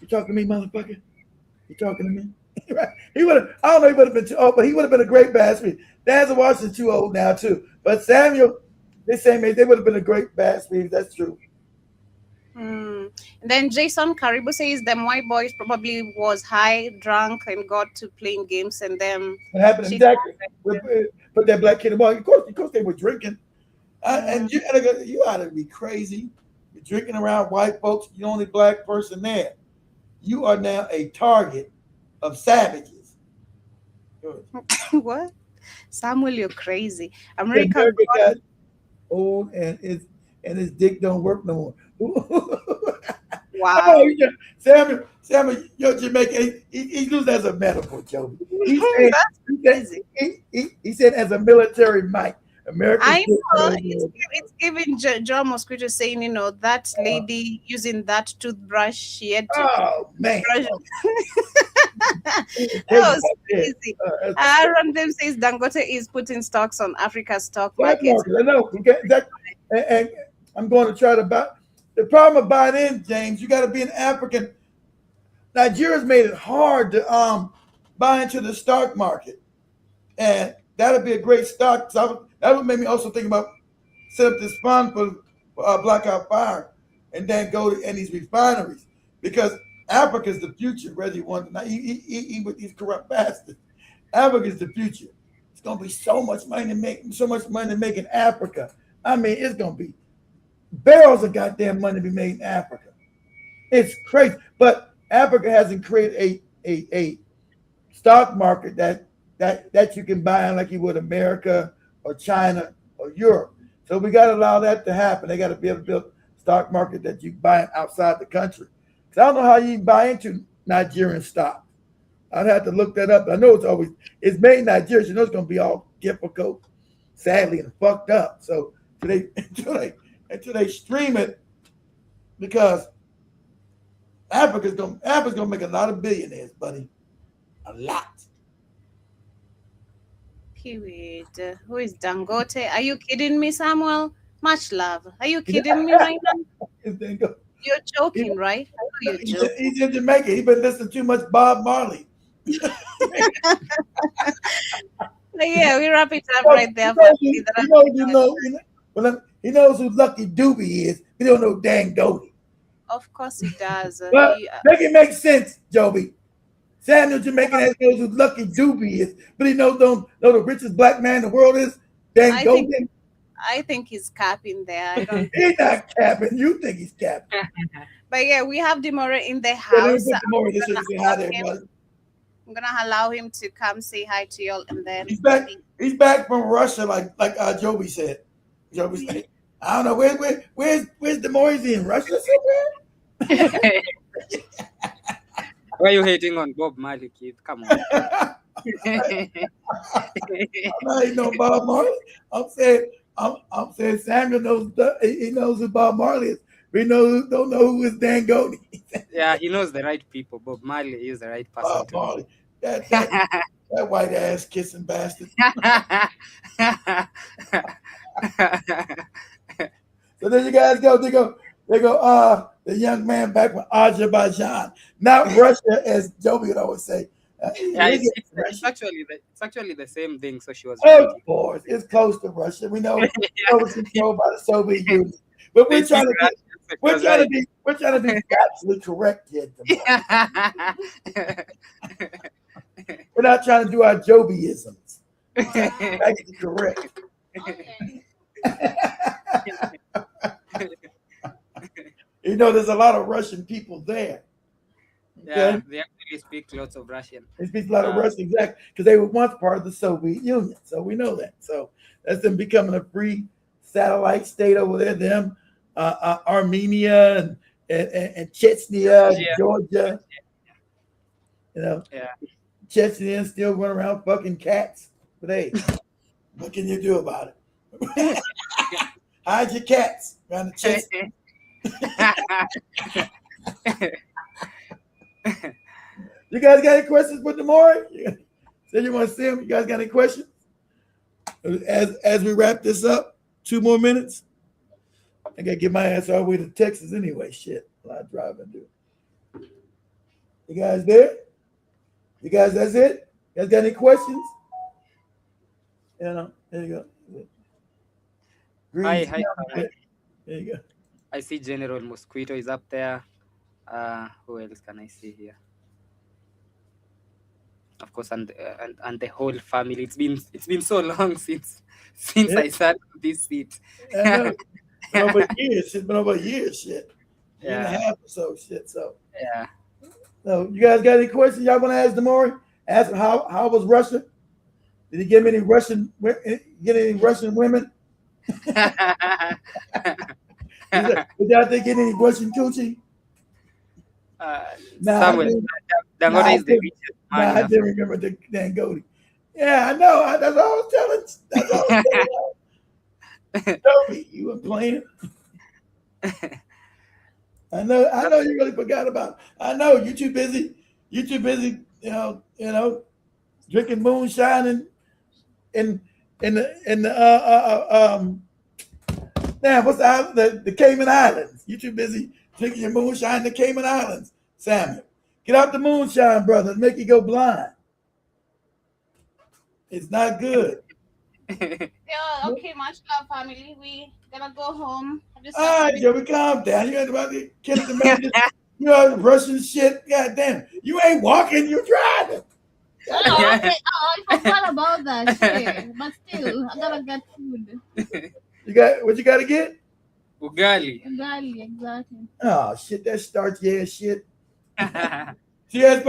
You talking to me, motherfucker? You talking to me? He would have. I don't know. He would have been too old, but he would have been a great bass player. Denzel Washington too old now too. But Samuel, they would have been a great bass player. That's true. And then Jason Karibu says them white boys probably was high, drunk, and got to playing games, and them. What happened exactly? Put that black kid in the ball. Of course, they were drinking. And you ought to be crazy. You're drinking around white folks. You're the only black person there. You are now a target of savages. What? Samuel, you're crazy. America America got old and his dick don't work no more. Wow. Oh, yeah. Samuel, you're Jamaican. He's used as a metaphor, Joe. He said as a military might. America. I know it's giving John Mosquito saying, you know, that lady using that toothbrush, she had to. Oh man, that was crazy. Aaron them says Dangote is putting stocks on Africa's stock market. I know. And I'm going to try to buy. The problem of buying in, James, you got to be an African. Nigeria's made it hard to buy into the stock market, and that'd be a great stock. So that would make me also think about set up this fund for Blackout Fire, and then go to these refineries, because Africa's the future. Whether you want to not, even with these corrupt bastards, Africa's the future. It's gonna be so much money to make in Africa. I mean, it's gonna be barrels of goddamn money to be made in Africa. It's crazy, but Africa hasn't created a stock market that you can buy in like you would America or China or Europe. So we got to allow that to happen. They got to be able to build a stock market that you buy outside the country. Because I don't know how you buy into Nigerian stock. I'd have to look that up. I know it's made in Nigeria. You know it's going to be all difficult, sadly, and fucked up. So until they stream it, because Africa's gonna make a lot of billionaires, buddy. A lot. Period. Who is Dangote? Are you kidding me, Samuel? Much love. Are you kidding me right now? You're joking, right? I know you're joking. He's in Jamaica. He's been listening to too much Bob Marley. Yeah, we wrap it up right there. He knows who Lucky Doobie is. He don't know Dangote. Of course he does. But make it make sense, Joby. Samuel Jamaican knows who Lucky Doobie is, but he don't know the richest black man in the world is Dangote. I think he's capping there. I don't He's not capping. You think he's capping. But yeah, we have Demora in the house. I'm gonna allow him to come say hi to y'all, and then he's back from Russia, like Joby said. Joby said, I don't know where's Demora? Is he in Russia somewhere? Why are you hating on Bob Marley, kid? Come on. I'm not hating on Bob Marley. I'm saying Samuel knows he knows who Bob Marley is. We don't know who is Dangote. Yeah, he knows the right people. Bob Marley is the right person. Bob Marley. That white ass kissing bastard. So then you guys go. They go. The young man back from Azerbaijan, not Russia, as Joby would always say. Yeah, it's actually the same thing. So she was. Of course, it's close to Russia. We know it was controlled by the Soviet Union, but we're trying to be factually correct here. We're not trying to do our Jobyisms. Factually correct. You know, there's a lot of Russian people there. Okay? Yeah, they actually speak lots of Russian. They speak a lot of Russian, exactly, because they were once part of the Soviet Union. So we know that. So that's them becoming a free satellite state over there. Them, Armenia and Chechnya, and Georgia. You know, Chechnya still run around fucking cats. But hey, what can you do about it? Hide your cats around the chest. You guys got any questions for Demora? Said you want to see him? You guys got any questions? As we wrap this up, 2 more minutes. I gotta get my ass all the way to Texas anyway. Shit, a lot of driving to do. You guys there? You guys, that's it? You guys got any questions? You know, there you go. Hi. There you go. I see General Mosquito is up there. Who else can I see here? Of course, and the whole family. It's been so long since I sat on this seat. Over years. It's been over years. Shit. Year and a half or so. Shit. So yeah. So you guys got any questions y'all want to ask Demora? Ask him how was Russia? Did he get any Russian women? Did y'all think get any Russian coochie? Samuel, Dangote is the richest man. I didn't remember the Dangote. Yeah, I know. That's all I was telling. That's all I was telling. Toby, you were playing. I know you really forgot about it. I know you too busy. You too busy, you know, drinking moonshine and damn, what's the Cayman Islands? You too busy drinking your moonshine in the Cayman Islands, Samuel. Get out the moonshine, brother, and make you go blind. It's not good. Yeah, okay, much love, family. We gonna go home. All right, Joey, calm down. You ain't about to kill the man. You know, Russian shit. God damn. You ain't walking, you driving. Oh, okay. I forgot about that shit. But still, I gotta get food. You got what you gotta get? Ugali. Ugali, exactly. Oh shit, that starchy ass shit. See, that's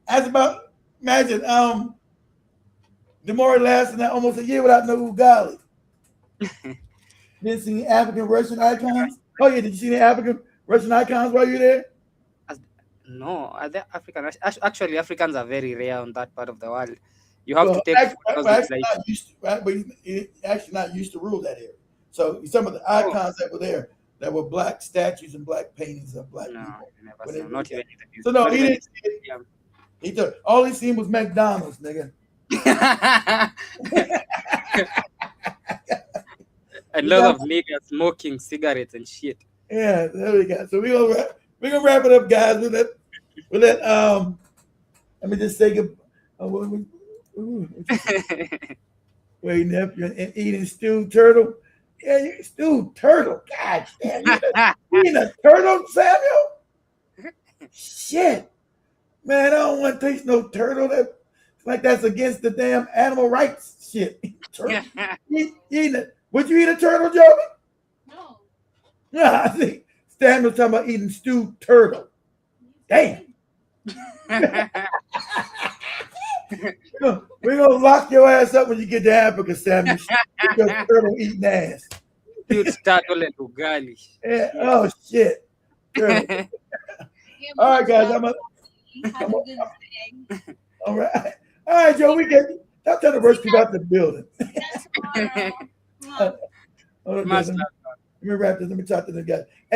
about imagine Demore lasting almost a year without no ugali. Didn't see any African Russian icons? Oh yeah, did you see the African Russian icons while you were there? No, actually Africans are very rare on that part of the world. You have to take photos but he's actually not used to rule that area. So some of the icons that were there that were black statues and black paintings of black people. Never not even so no, he didn't see it. He took all he seen was McDonald's, nigga. A lot of niggas smoking cigarettes and shit. Yeah, there we go. So we're gonna wrap it up, guys. With that let me just say wait, nephew, and eating stewed turtle. Yeah, you stewed turtle. God damn, you eating a turtle, Samuel? Shit, man, I don't want to taste no turtle. That's against the damn animal rights shit. Turtle. Eating it. Would you eat a turtle, Joey? No. Yeah, I think Samuel's talking about eating stewed turtle. Damn. We're gonna lock your ass up when you get to Africa, Samuel. Your turtle eating ass. Dude, turtle and ugali. Yeah. Oh shit. All right, guys. All right. All right, Joe. We get. Stop trying to rush people out the building. Let me wrap this. Let me talk to the guy.